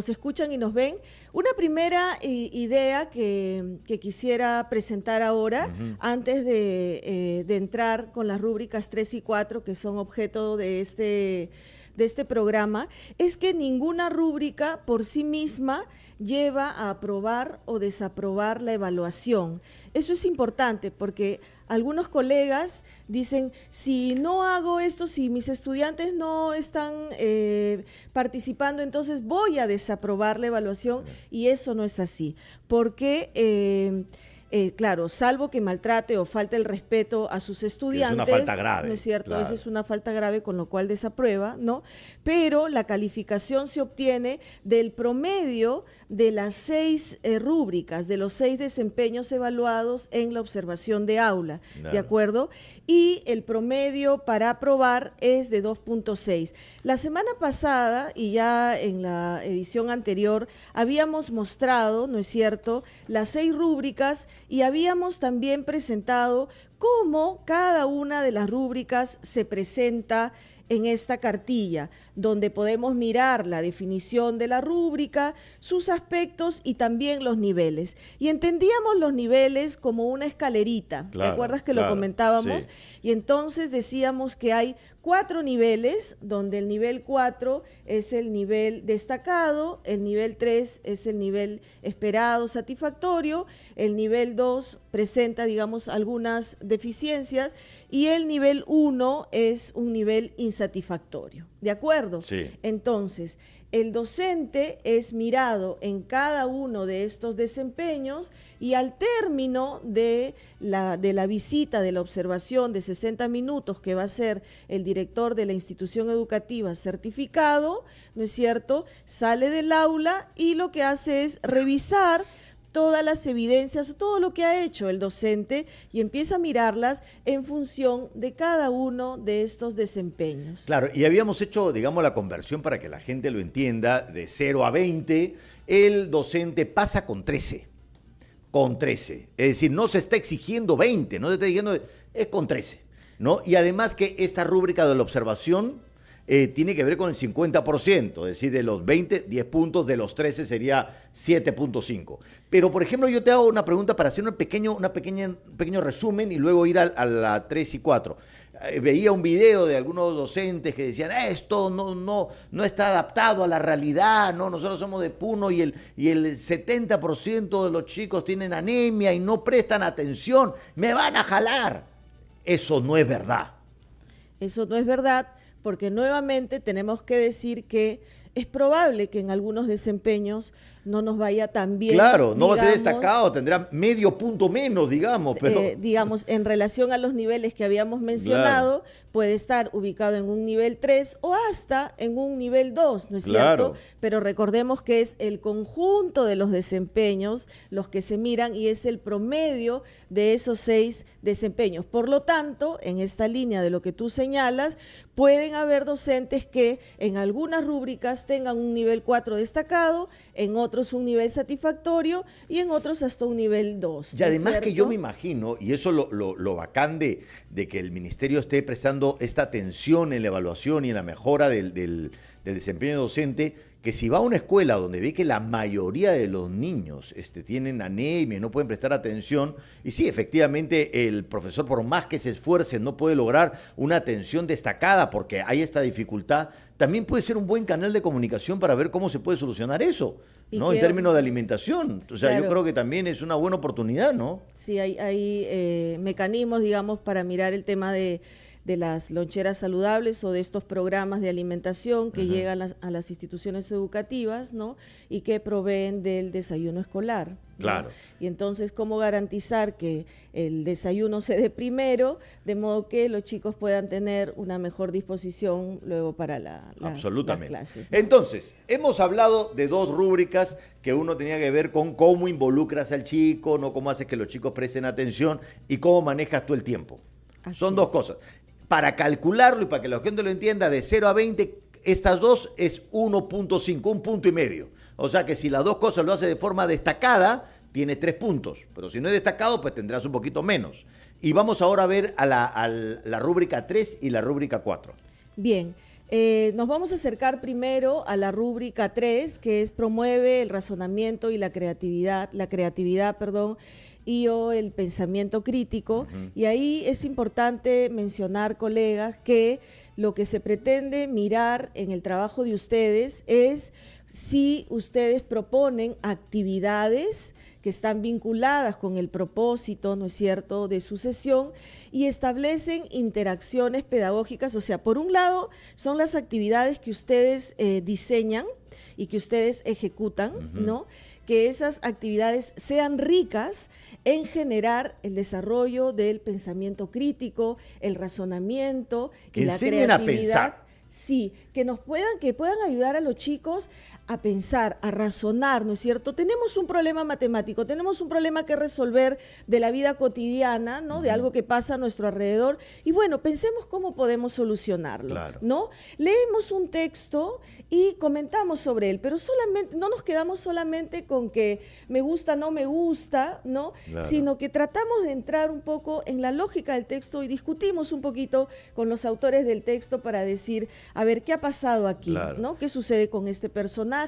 escuchan y nos ven. Una primera idea que quisiera presentar ahora, antes de entrar con las rúbricas 3 y 4, que son objeto de este programa, es que ninguna rúbrica por sí misma lleva a aprobar o desaprobar la evaluación. Eso es importante porque algunos colegas dicen, si no hago esto, si mis estudiantes no están participando, entonces voy a desaprobar la evaluación, y eso no es así, porque claro, salvo que maltrate o falte el respeto a sus estudiantes. Es una falta grave. ¿No es cierto? Claro. Esa es una falta grave, con lo cual desaprueba, ¿no? Pero la calificación se obtiene del promedio de las 6 rúbricas, de los 6 desempeños evaluados en la observación de aula, claro. ¿De acuerdo? Y el promedio para aprobar es de 2.6. La semana pasada, y ya en la edición anterior, habíamos mostrado, ¿no es cierto?, las 6 rúbricas, y habíamos también presentado cómo cada una de las rúbricas se presenta en esta cartilla, donde podemos mirar la definición de la rúbrica, sus aspectos y también los niveles. Y entendíamos los niveles como una escalerita, claro, ¿te acuerdas que claro, lo comentábamos? Sí. Y entonces decíamos que hay 4 niveles, donde el nivel 4 es el nivel destacado, el nivel 3 es el nivel esperado, satisfactorio, el nivel 2 presenta, digamos, algunas deficiencias, y el nivel 1 es un nivel insatisfactorio. ¿De acuerdo? Sí. Entonces, el docente es mirado en cada uno de estos desempeños, y al término de la visita, de la observación de 60 minutos que va a ser el director de la institución educativa certificado, ¿no es cierto?, sale del aula y lo que hace es revisar todas las evidencias, todo lo que ha hecho el docente, y empieza a mirarlas en función de cada uno de estos desempeños. Claro, y habíamos hecho, digamos, la conversión para que la gente lo entienda, de 0 a 20, el docente pasa con 13. Con 13. Es decir, no se está exigiendo 20, no se está diciendo, es con 13, ¿no? Y además que esta rúbrica de la observación tiene que ver con el 50%, es decir, de los 20, 10 puntos, de los 13 sería 7.5. Pero, por ejemplo, yo te hago una pregunta para hacer un pequeño resumen y luego ir a la 3 y 4. Veía un video de algunos docentes que decían, esto no está adaptado a la realidad, no, nosotros somos de Puno y el 70% de los chicos tienen anemia y no prestan atención, me van a jalar. Eso no es verdad. Eso no es verdad, porque nuevamente tenemos que decir que es probable que en algunos desempeños no nos vaya tan bien. Claro, no va a ser destacado, tendrá medio punto menos, digamos. Pero digamos, en relación a los niveles que habíamos mencionado, claro, puede estar ubicado en un nivel 3 o hasta en un nivel 2, ¿no es claro, cierto? Pero recordemos que es el conjunto de los desempeños los que se miran, y es el promedio de esos 6 desempeños. Por lo tanto, en esta línea de lo que tú señalas, pueden haber docentes que en algunas rúbricas tengan un nivel 4 destacado, en otros un nivel satisfactorio y en otros hasta un nivel 2. Y además que yo me imagino, y eso lo bacán de que el ministerio esté prestando esta atención en la evaluación y en la mejora del desempeño docente, que si va a una escuela donde ve que la mayoría de los niños tienen anemia y no pueden prestar atención, y sí, efectivamente el profesor, por más que se esfuerce, no puede lograr una atención destacada porque hay esta dificultad, también puede ser un buen canal de comunicación para ver cómo se puede solucionar eso, ¿no? En términos de alimentación. O sea, claro, yo creo que también es una buena oportunidad, ¿no? Sí, hay mecanismos, digamos, para mirar el tema de de las loncheras saludables o de estos programas de alimentación que llegan a las instituciones educativas, ¿no? Y que proveen del desayuno escolar, ¿no? Claro. Y entonces, ¿cómo garantizar que el desayuno se dé primero, de modo que los chicos puedan tener una mejor disposición luego para las clases, ¿no? Entonces, hemos hablado de dos rúbricas, que uno tenía que ver con cómo involucras al chico, no cómo haces que los chicos presten atención y cómo manejas tú el tiempo. Son dos cosas. Para calcularlo y para que la gente lo entienda, de 0 a 20, estas dos es 1.5, 1,5 puntos. O sea que si las dos cosas lo hace de forma destacada, tiene 3 puntos. Pero si no es destacado, pues tendrás un poquito menos. Y vamos ahora a ver a la rúbrica 3 y la rúbrica 4. Bien. Nos vamos a acercar primero a la rúbrica 3, que es promueve el razonamiento y la creatividad, y o el pensamiento crítico. Y ahí es importante mencionar, colegas, que lo que se pretende mirar en el trabajo de ustedes es si ustedes proponen actividades que están vinculadas con el propósito, ¿no es cierto?, de su sesión, y establecen interacciones pedagógicas. O sea, por un lado, son las actividades que ustedes diseñan y que ustedes ejecutan, ¿no? Que esas actividades sean ricas en generar el desarrollo del pensamiento crítico, el razonamiento y la creatividad. A pensar. Sí, que puedan ayudar a los chicos a pensar, a razonar, ¿no es cierto? Tenemos un problema matemático, tenemos un problema que resolver de la vida cotidiana, ¿no? De algo que pasa a nuestro alrededor, y bueno, pensemos cómo podemos solucionarlo, ¿no? Leemos un texto y comentamos sobre él, pero solamente no nos quedamos solamente con que me gusta, no me gusta, ¿no? Sino que tratamos de entrar un poco en la lógica del texto y discutimos un poquito con los autores del texto para decir, a ver, ¿qué ha pasado aquí? ¿No? ¿Qué sucede con este personaje?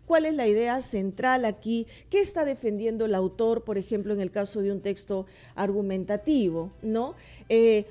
¿Cuál es la idea central aquí? ¿Qué está defendiendo el autor, por ejemplo, en el caso de un texto argumentativo, ¿no?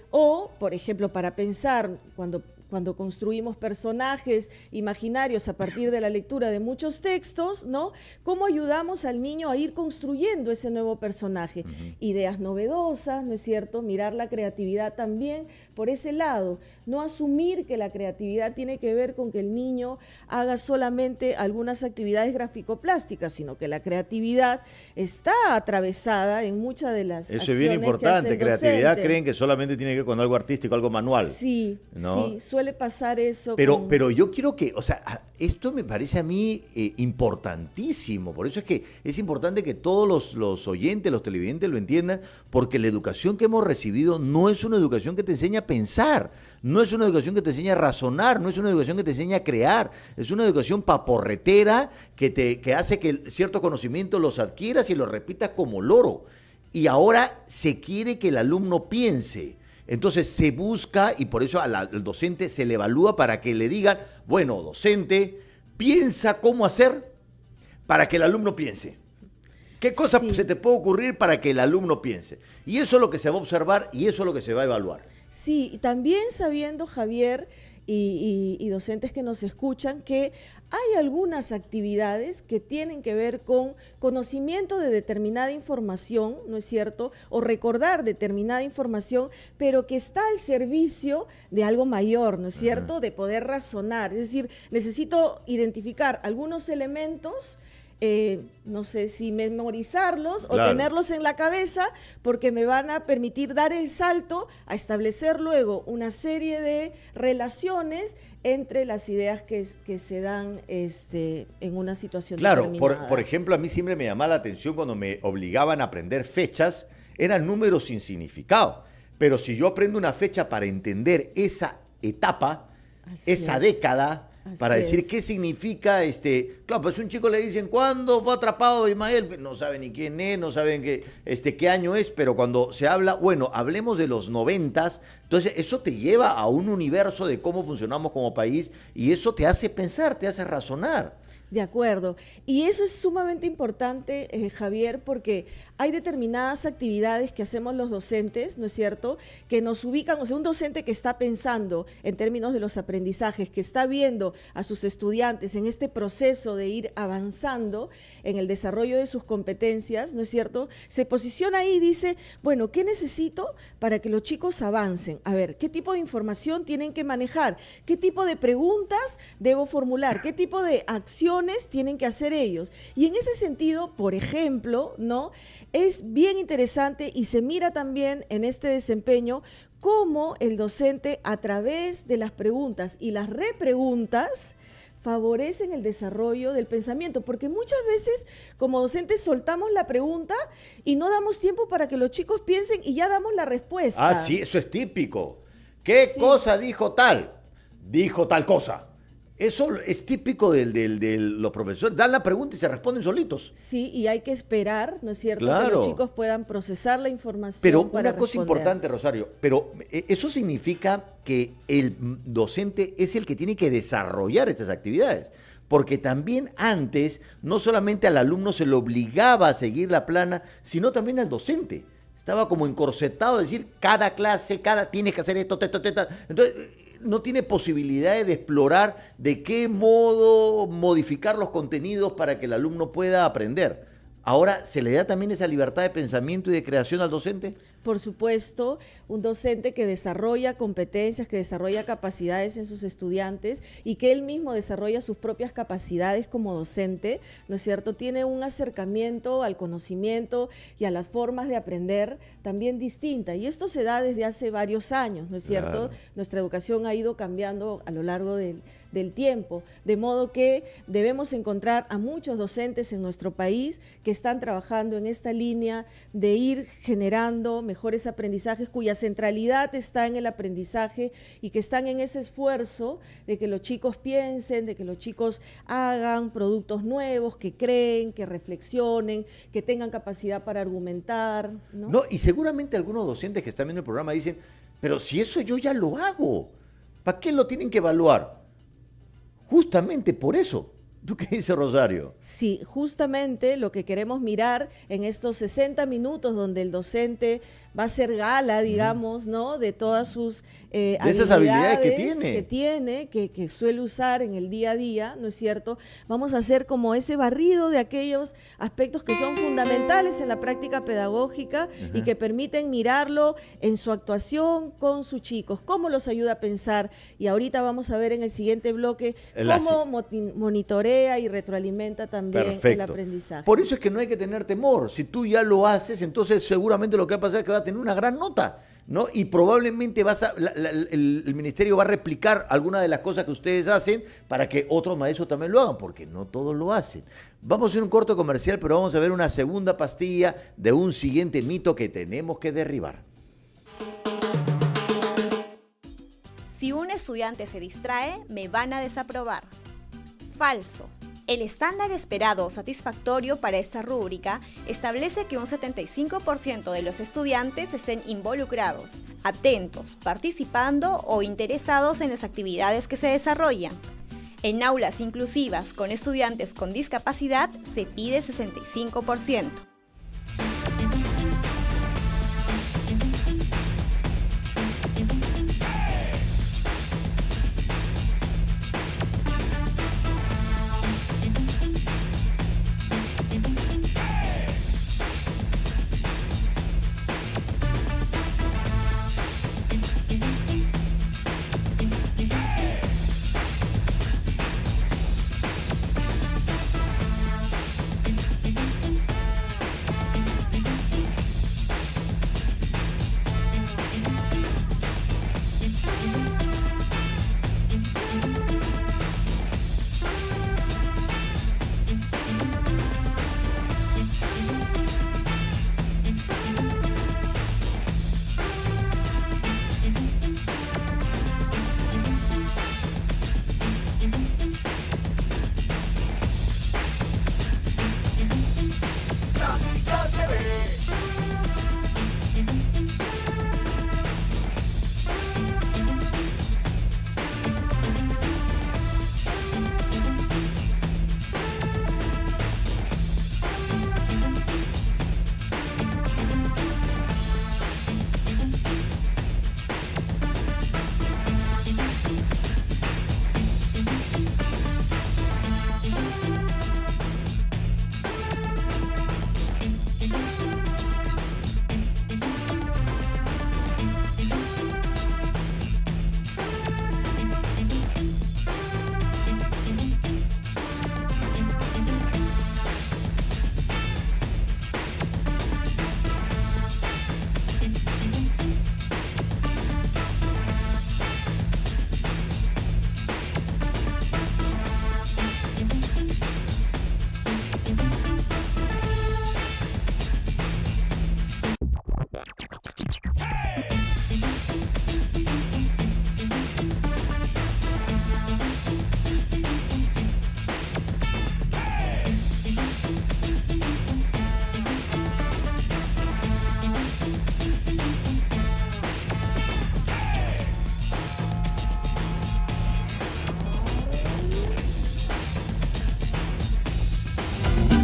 O, por ejemplo, para pensar, cuando construimos personajes imaginarios a partir de la lectura de muchos textos, ¿no? ¿Cómo ayudamos al niño a ir construyendo ese nuevo personaje? Ideas novedosas, ¿no es cierto? Mirar la creatividad también por ese lado. No asumir que la creatividad tiene que ver con que el niño haga solamente algunas actividades graficoplásticas, sino que la creatividad está atravesada en muchas de las acciones. Eso es bien importante. Creatividad creen que solamente tiene que ver con algo artístico, algo manual. Sí, ¿no? Sí, suele pasar eso. Pero yo quiero que, o sea, esto me parece a mí importantísimo. Por eso es que es importante que todos los oyentes, los televidentes lo entiendan, porque la educación que hemos recibido no es una educación que te enseña a pensar, no es una educación que te enseña a razonar, no es una educación que te enseña a crear, es una educación paporretera que hace que ciertos conocimientos los adquieras y los repitas como loro. Y ahora se quiere que el alumno piense. Entonces se busca, y por eso al docente se le evalúa para que le digan, bueno, docente, piensa cómo hacer para que el alumno piense. ¿Qué cosa se te puede ocurrir para que el alumno piense? Y eso es lo que se va a observar y eso es lo que se va a evaluar. Sí, y también sabiendo, Javier, y docentes que nos escuchan, que hay algunas actividades que tienen que ver con conocimiento de determinada información, ¿no es cierto? O recordar determinada información, pero que está al servicio de algo mayor, ¿no es cierto? De poder razonar. Es decir, necesito identificar algunos elementos, no sé si memorizarlos o tenerlos en la cabeza, porque me van a permitir dar el salto a establecer luego una serie de relaciones entre las ideas que se dan en una situación determinada. Claro, por ejemplo, a mí siempre me llamaba la atención cuando me obligaban a aprender fechas, eran números sin significado. Pero si yo aprendo una fecha para entender esa etapa, esa década, para decir qué significa, claro, pues un chico le dicen, ¿cuándo fue atrapado Ismael? No saben ni quién es, no saben qué año es, pero cuando se habla, bueno, hablemos de los 90s, entonces eso te lleva a un universo de cómo funcionamos como país y eso te hace pensar, te hace razonar. De acuerdo. Y eso es sumamente importante, Javier, porque hay determinadas actividades que hacemos los docentes, ¿no es cierto?, que nos ubican, o sea, un docente que está pensando en términos de los aprendizajes, que está viendo a sus estudiantes en este proceso de ir avanzando en el desarrollo de sus competencias, ¿no es cierto?, se posiciona ahí y dice, bueno, ¿qué necesito para que los chicos avancen? A ver, ¿qué tipo de información tienen que manejar? ¿Qué tipo de preguntas debo formular? ¿Qué tipo de acciones tienen que hacer ellos? Y en ese sentido, por ejemplo, ¿no?, es bien interesante y se mira también en este desempeño cómo el docente, a través de las preguntas y las repreguntas, favorecen el desarrollo del pensamiento, porque muchas veces como docentes soltamos la pregunta y no damos tiempo para que los chicos piensen y ya damos la respuesta. Ah, sí, eso es típico. ¿Qué cosa dijo tal? Dijo tal cosa. Eso es típico de los profesores. Dan la pregunta y se responden solitos. Sí, y hay que esperar, ¿no es cierto?, claro, que los chicos puedan procesar la información. Pero para una cosa responder. importante, Rosario, pero eso significa que el docente es el que tiene que desarrollar estas actividades. Porque también antes, no solamente al alumno se le obligaba a seguir la plana, sino también al docente. Estaba como encorsetado, es decir, cada clase, tienes que hacer esto, entonces no tiene posibilidades de explorar de qué modo modificar los contenidos para que el alumno pueda aprender. Ahora, ¿se le da también esa libertad de pensamiento y de creación al docente? Por supuesto, un docente que desarrolla competencias, que desarrolla capacidades en sus estudiantes y que él mismo desarrolla sus propias capacidades como docente, ¿no es cierto?, tiene un acercamiento al conocimiento y a las formas de aprender también distinta. Y esto se da desde hace varios años, ¿no es cierto? Claro. Nuestra educación ha ido cambiando a lo largo del tiempo, de modo que debemos encontrar a muchos docentes en nuestro país que están trabajando en esta línea de ir generando mejores aprendizajes cuya centralidad está en el aprendizaje y que están en ese esfuerzo de que los chicos piensen, de que los chicos hagan productos nuevos, que creen, que reflexionen, que tengan capacidad para argumentar, ¿no? No, y seguramente algunos docentes que están viendo el programa dicen, pero si eso yo ya lo hago, ¿para qué lo tienen que evaluar? Justamente por eso. ¿Tú qué dices, Rosario? Sí, justamente lo que queremos mirar en estos 60 minutos donde el docente va a hacer gala, digamos, ¿no?, de todas sus esas habilidades que tiene, que suele usar en el día a día, ¿no es cierto? Vamos a hacer como ese barrido de aquellos aspectos que son fundamentales en la práctica pedagógica y que permiten mirarlo en su actuación con sus chicos, cómo los ayuda a pensar. Y ahorita vamos a ver en el siguiente bloque cómo monitorea y retroalimenta también el aprendizaje. Por eso es que no hay que tener temor. Si tú ya lo haces, entonces seguramente lo que va a pasar es que va a tener una gran nota, ¿no? Y probablemente el ministerio va a replicar algunas de las cosas que ustedes hacen para que otros maestros también lo hagan, porque no todos lo hacen. Vamos a hacer un corto comercial, pero vamos a ver una segunda pastilla de un siguiente mito que tenemos que derribar. Si un estudiante se distrae, me van a desaprobar. Falso. El estándar esperado o satisfactorio para esta rúbrica establece que un 75% de los estudiantes estén involucrados, atentos, participando o interesados en las actividades que se desarrollan. En aulas inclusivas con estudiantes con discapacidad se pide 65%.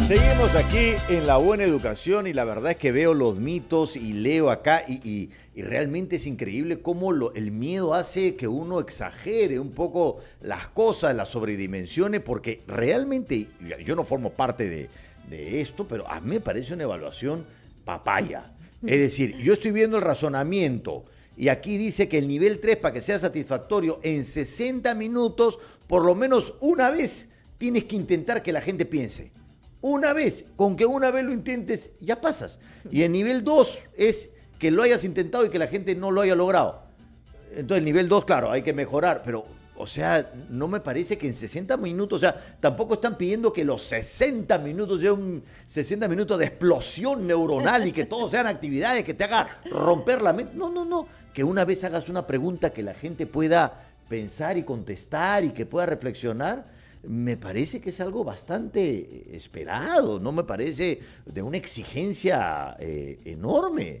Seguimos aquí en La Buena Educación y la verdad es que veo los mitos y leo acá y realmente es increíble cómo el miedo hace que uno exagere un poco las cosas, las sobredimensione, porque realmente yo no formo parte de esto, pero a mí me parece una evaluación papaya. Es decir, yo estoy viendo el razonamiento y aquí dice que el nivel 3, para que sea satisfactorio, en 60 minutos, por lo menos una vez, tienes que intentar que la gente piense. Una vez, con que una vez lo intentes, ya pasas. Y el nivel 2 es que lo hayas intentado y que la gente no lo haya logrado. Entonces el nivel 2, claro, hay que mejorar, pero, o sea, no me parece que en 60 minutos, o sea, tampoco están pidiendo que los 60 minutos sean un 60 minutos de explosión neuronal y que todos sean actividades que te hagan romper la mente. No, que una vez hagas una pregunta que la gente pueda pensar y contestar y que pueda reflexionar. Me parece que es algo bastante esperado, no me parece de una exigencia enorme.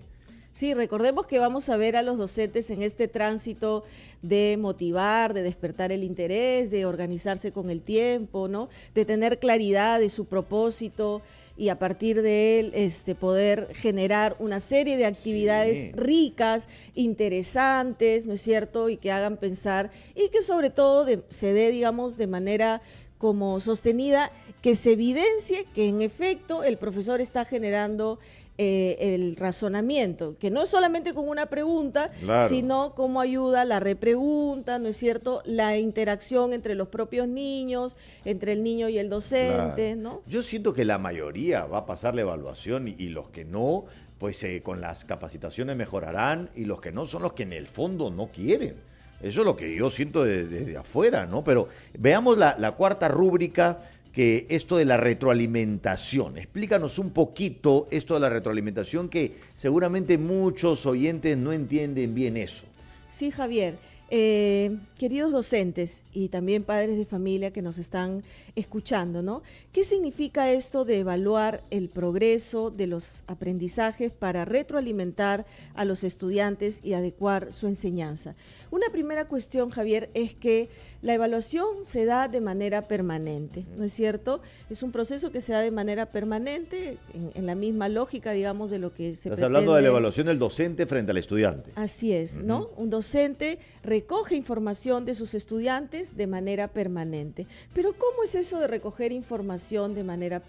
Sí, recordemos que vamos a ver a los docentes en este tránsito de motivar, de despertar el interés, de organizarse con el tiempo, ¿no? De tener claridad de su propósito y a partir de él poder generar una serie de actividades ricas, interesantes, ¿no es cierto? Y que hagan pensar y que sobre todo se dé, digamos, de manera como sostenida, que se evidencie que en efecto el profesor está generando el razonamiento, que no es solamente con una pregunta, sino cómo ayuda la repregunta, ¿no es cierto? La interacción entre los propios niños, entre el niño y el docente, ¿no? Yo siento que la mayoría va a pasar la evaluación y los que no, pues con las capacitaciones mejorarán y los que no son los que en el fondo no quieren. Eso es lo que yo siento desde afuera, ¿no? Pero veamos la cuarta rúbrica, que esto de la retroalimentación. Explícanos un poquito esto de la retroalimentación, que seguramente muchos oyentes no entienden bien eso. Sí, Javier. Queridos docentes y también padres de familia que nos están escuchando, ¿no? ¿Qué significa esto de evaluar el progreso de los aprendizajes para retroalimentar a los estudiantes y adecuar su enseñanza? Una primera cuestión, Javier, es que la evaluación se da de manera permanente, ¿no es cierto? Es un proceso que se da de manera permanente, en la misma lógica, digamos, de lo que se pretende. Estás hablando de la evaluación del docente frente al estudiante. Así es, ¿no? Un docente recoge información de sus estudiantes de manera permanente. Pero ¿cómo es eso de recoger información de manera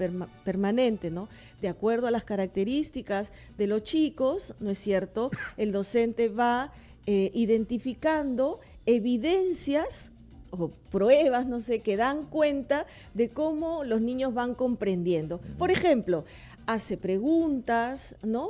permanente, ¿no? De acuerdo a las características de los chicos, ¿no es cierto? El docente va identificando evidencias o pruebas, no sé, que dan cuenta de cómo los niños van comprendiendo. Por ejemplo, hace preguntas, ¿no?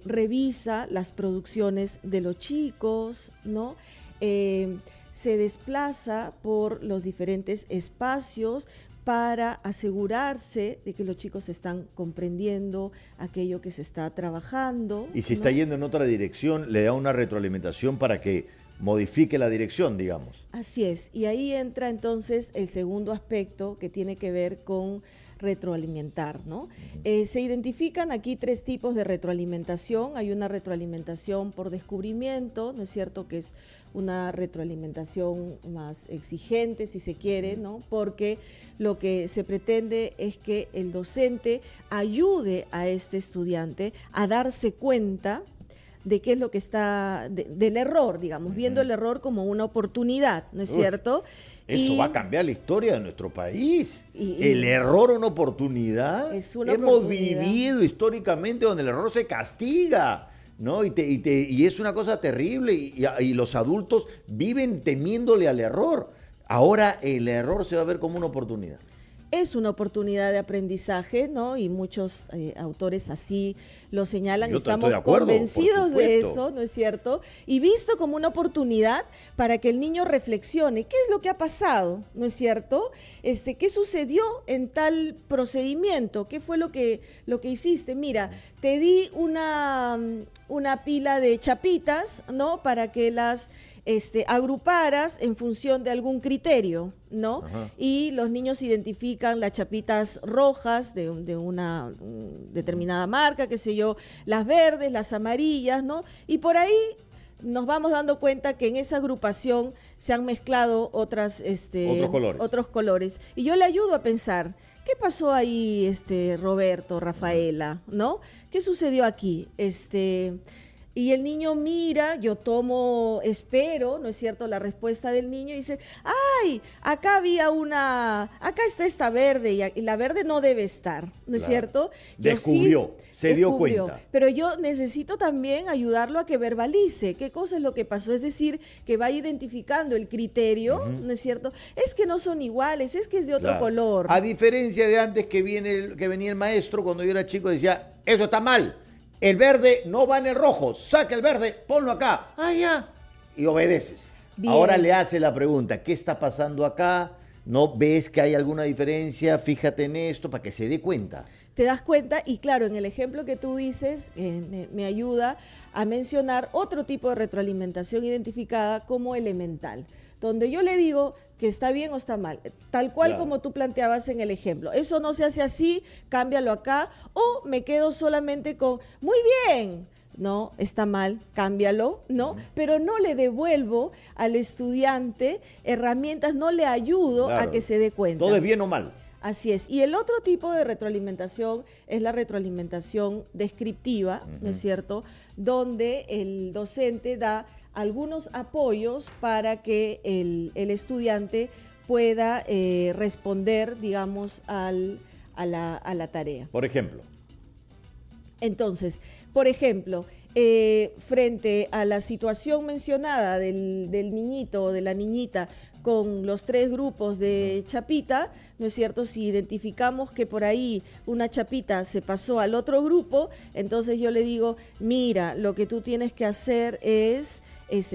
Revisa las producciones de los chicos, ¿no? Se desplaza por los diferentes espacios para asegurarse de que los chicos están comprendiendo aquello que se está trabajando. Y si ¿no? está yendo en otra dirección, le da una retroalimentación para que modifique la dirección, digamos. Así es, y ahí entra entonces el segundo aspecto que tiene que ver con retroalimentar, ¿no? Se identifican aquí 3 tipos de retroalimentación. Hay una retroalimentación por descubrimiento, ¿no es cierto? Que es una retroalimentación más exigente, si se quiere, ¿no? Porque lo que se pretende es que el docente ayude a este estudiante a darse cuenta de qué es lo que está, del error, digamos, viendo el error como una oportunidad, ¿no es cierto? Eso va a cambiar la historia de nuestro país. El error una oportunidad. Hemos vivido históricamente donde el error se castiga, ¿no? Y es una cosa terrible y los adultos viven temiéndole al error. Ahora el error se va a ver como una oportunidad. es una oportunidad de aprendizaje, ¿no? Y muchos autores así lo señalan. Yo Estamos estoy de acuerdo, convencidos por de supuesto. eso, ¿no es cierto? Y visto como una oportunidad para que el niño reflexione qué es lo que ha pasado, ¿no es cierto? ¿Qué sucedió en tal procedimiento? ¿Qué fue lo que hiciste? Mira, te di una pila de chapitas, ¿no? Para que las agruparas en función de algún criterio, ¿no? Ajá. Y los niños identifican las chapitas rojas de una determinada marca, qué sé yo, las verdes, las amarillas, ¿no? Y por ahí nos vamos dando cuenta que en esa agrupación se han mezclado otros colores. Y yo le ayudo a pensar, ¿qué pasó ahí, Roberto, Rafaela, ¿no? ¿Qué sucedió aquí? Y el niño mira, yo espero, ¿no es cierto?, la respuesta del niño y dice, ¡ay! Acá está esta verde y la verde no debe estar, ¿no es cierto? Se dio cuenta. Pero yo necesito también ayudarlo a que verbalice qué cosa es lo que pasó, es decir, que vaya identificando el criterio, ¿no es cierto? Es que no son iguales, es que es de otro color. A diferencia de antes que venía el maestro, cuando yo era chico, decía, eso está mal. El verde no va en el rojo, saca el verde, ponlo acá, ya, y obedeces. Bien. Ahora le hace la pregunta, ¿qué está pasando acá? ¿No ves que hay alguna diferencia? Fíjate en esto para que se dé cuenta. Te das cuenta y claro, en el ejemplo que tú dices, me ayuda a mencionar otro tipo de retroalimentación identificada como elemental, donde yo le digo que está bien o está mal, tal cual como tú planteabas en el ejemplo. Eso no se hace así, cámbialo acá, o me quedo solamente con, muy bien, no, está mal, cámbialo, ¿no? Pero no le devuelvo al estudiante herramientas, no le ayudo a que se dé cuenta. Todo es bien o mal. Así es. Y el otro tipo de retroalimentación es la retroalimentación descriptiva, ¿no es cierto? Donde el docente da algunos apoyos para que el estudiante pueda responder, digamos, a la tarea. Por ejemplo. Entonces, por ejemplo, frente a la situación mencionada del niñito o de la niñita con los 3 grupos de chapita, ¿no es cierto? Si identificamos que por ahí una chapita se pasó al otro grupo, entonces yo le digo, mira, lo que tú tienes que hacer es,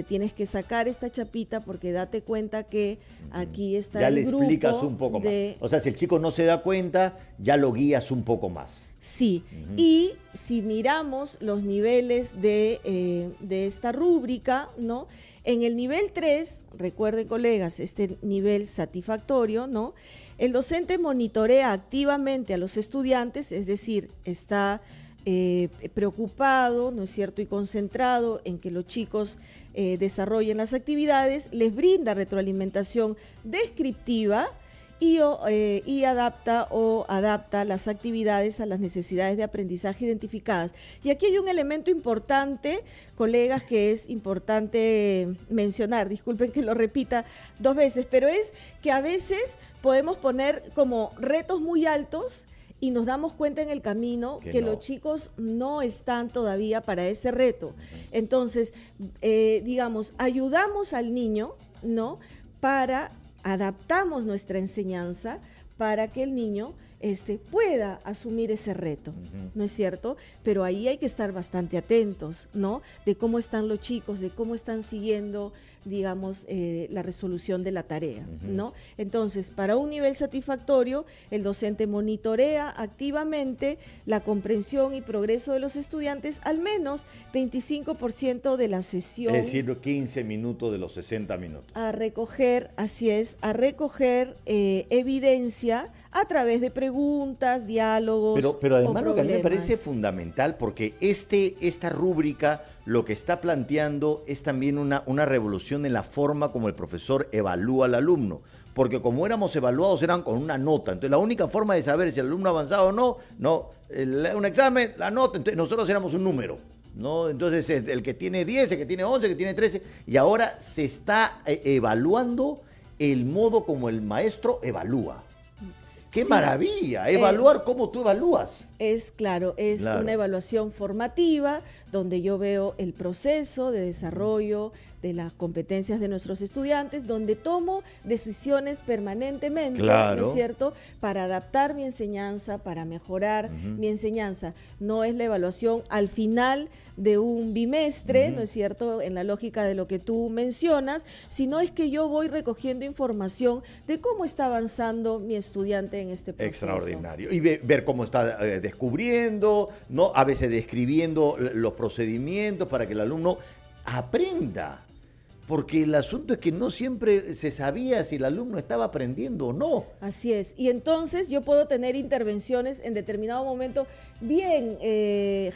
tienes que sacar esta chapita porque date cuenta que aquí está ya el le grupo. explicas un poco más. O sea, si el chico no se da cuenta, ya lo guías un poco más. Sí, y si miramos los niveles de esta rúbrica, ¿no? En el nivel 3, recuerden colegas, este nivel satisfactorio, ¿no? El docente monitorea activamente a los estudiantes, es decir, está preocupado, ¿no es cierto?, y concentrado en que los chicos desarrollen las actividades, les brinda retroalimentación descriptiva y adapta las actividades a las necesidades de aprendizaje identificadas. Y aquí hay un elemento importante, colegas, que es importante mencionar, disculpen que lo repita 2 veces, pero es que a veces podemos poner como retos muy altos y nos damos cuenta en el camino que los chicos no están todavía para ese reto. Entonces, digamos, ayudamos al niño, ¿no?, adaptamos nuestra enseñanza para que el niño pueda asumir ese reto, ¿no es cierto? Pero ahí hay que estar bastante atentos, ¿no? De cómo están los chicos, de cómo están siguiendo, digamos, la resolución de la tarea, ¿no? Entonces, para un nivel satisfactorio, el docente monitorea activamente la comprensión y progreso de los estudiantes al menos 25% de la sesión. Es decir, 15 minutos de los 60 minutos. A recoger, así es, evidencia a través de preguntas, diálogos. Pero además lo que a mí me problemas. parece fundamental, porque esta rúbrica lo que está planteando es también una revolución en la forma como el profesor evalúa al alumno. Porque como éramos evaluados eran con una nota. Entonces la única forma de saber si el alumno ha avanzado o no, un examen, la nota, entonces nosotros éramos un número, ¿no? Entonces el que tiene 10, el que tiene 11, el que tiene 13, y ahora se está evaluando el modo como el maestro evalúa. ¡Qué Sí. maravilla! Evaluar cómo tú evalúas. Es claro, es Claro. una evaluación formativa donde yo veo el proceso de desarrollo de las competencias de nuestros estudiantes, donde tomo decisiones permanentemente, Claro. ¿no es cierto?, para adaptar mi enseñanza, para mejorar mi enseñanza. No es la evaluación al final de un bimestre, ¿no es cierto?, en la lógica de lo que tú mencionas, sino es que yo voy recogiendo información de cómo está avanzando mi estudiante en este proceso. Extraordinario. Y ver cómo está descubriendo, ¿no? A veces describiendo los procedimientos para que el alumno aprenda. Porque el asunto es que no siempre se sabía si el alumno estaba aprendiendo o no. Así es. Y entonces yo puedo tener intervenciones en determinado momento. Bien,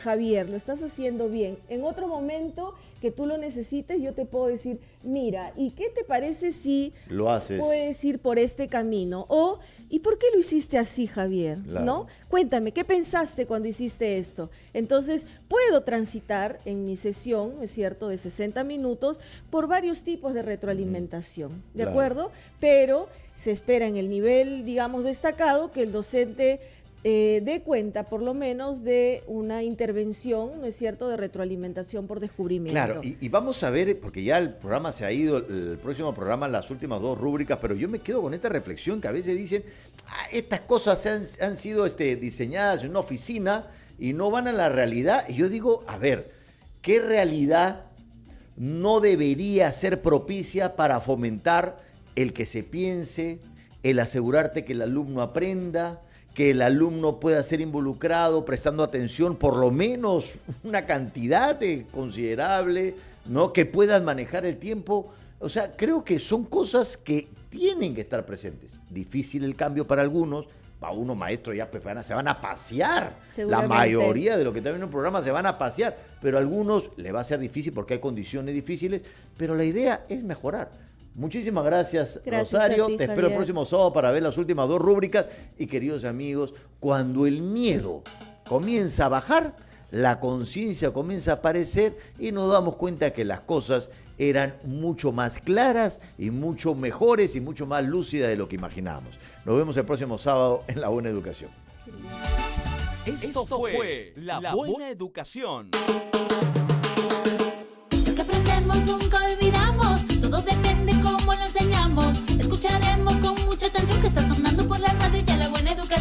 Javier, lo estás haciendo bien. En otro momento que tú lo necesites, yo te puedo decir, mira, ¿y qué te parece si Lo haces. puedes ir por este camino? O, ¿y por qué lo hiciste así, Javier? Claro. ¿No? Cuéntame, ¿qué pensaste cuando hiciste esto? Entonces, puedo transitar en mi sesión, ¿no es cierto?, de 60 minutos por varios tipos de retroalimentación, ¿de Claro. acuerdo? Pero se espera en el nivel, digamos, destacado que el docente dé cuenta, por lo menos, de una intervención, ¿no es cierto?, de retroalimentación por descubrimiento. Claro, y vamos a ver, porque ya el programa se ha ido, el próximo programa, las últimas 2 rúbricas, pero yo me quedo con esta reflexión que a veces dicen, estas cosas han sido diseñadas en una oficina y no van a la realidad. Y yo digo, a ver, ¿qué realidad no debería ser propicia para fomentar el que se piense, el asegurarte que el alumno aprenda, que el alumno pueda ser involucrado, prestando atención, por lo menos una cantidad considerable, ¿no? Que puedas manejar el tiempo? O sea, creo que son cosas que tienen que estar presentes. Difícil el cambio para algunos. Para unos maestros ya pues, se van a pasear. La Seguramente. mayoría de los que están viendo el programa se van a pasear. Pero a algunos le va a ser difícil porque hay condiciones difíciles. Pero la idea es mejorar. Muchísimas gracias, Gracias Rosario. a ti, Te espero el Javier. próximo sábado para ver las últimas 2 rúbricas. Y queridos amigos, cuando el miedo comienza a bajar, la conciencia comienza a aparecer y nos damos cuenta que las cosas eran mucho más claras y mucho mejores y mucho más lúcidas de lo que imaginábamos. Nos vemos el próximo sábado en La Buena Educación. Esto fue La Buena Educación. Lo que aprendemos nunca olvidamos, todo depende cómo lo enseñamos. Escucharemos con mucha atención que está sonando por la radio ya La Buena Educación.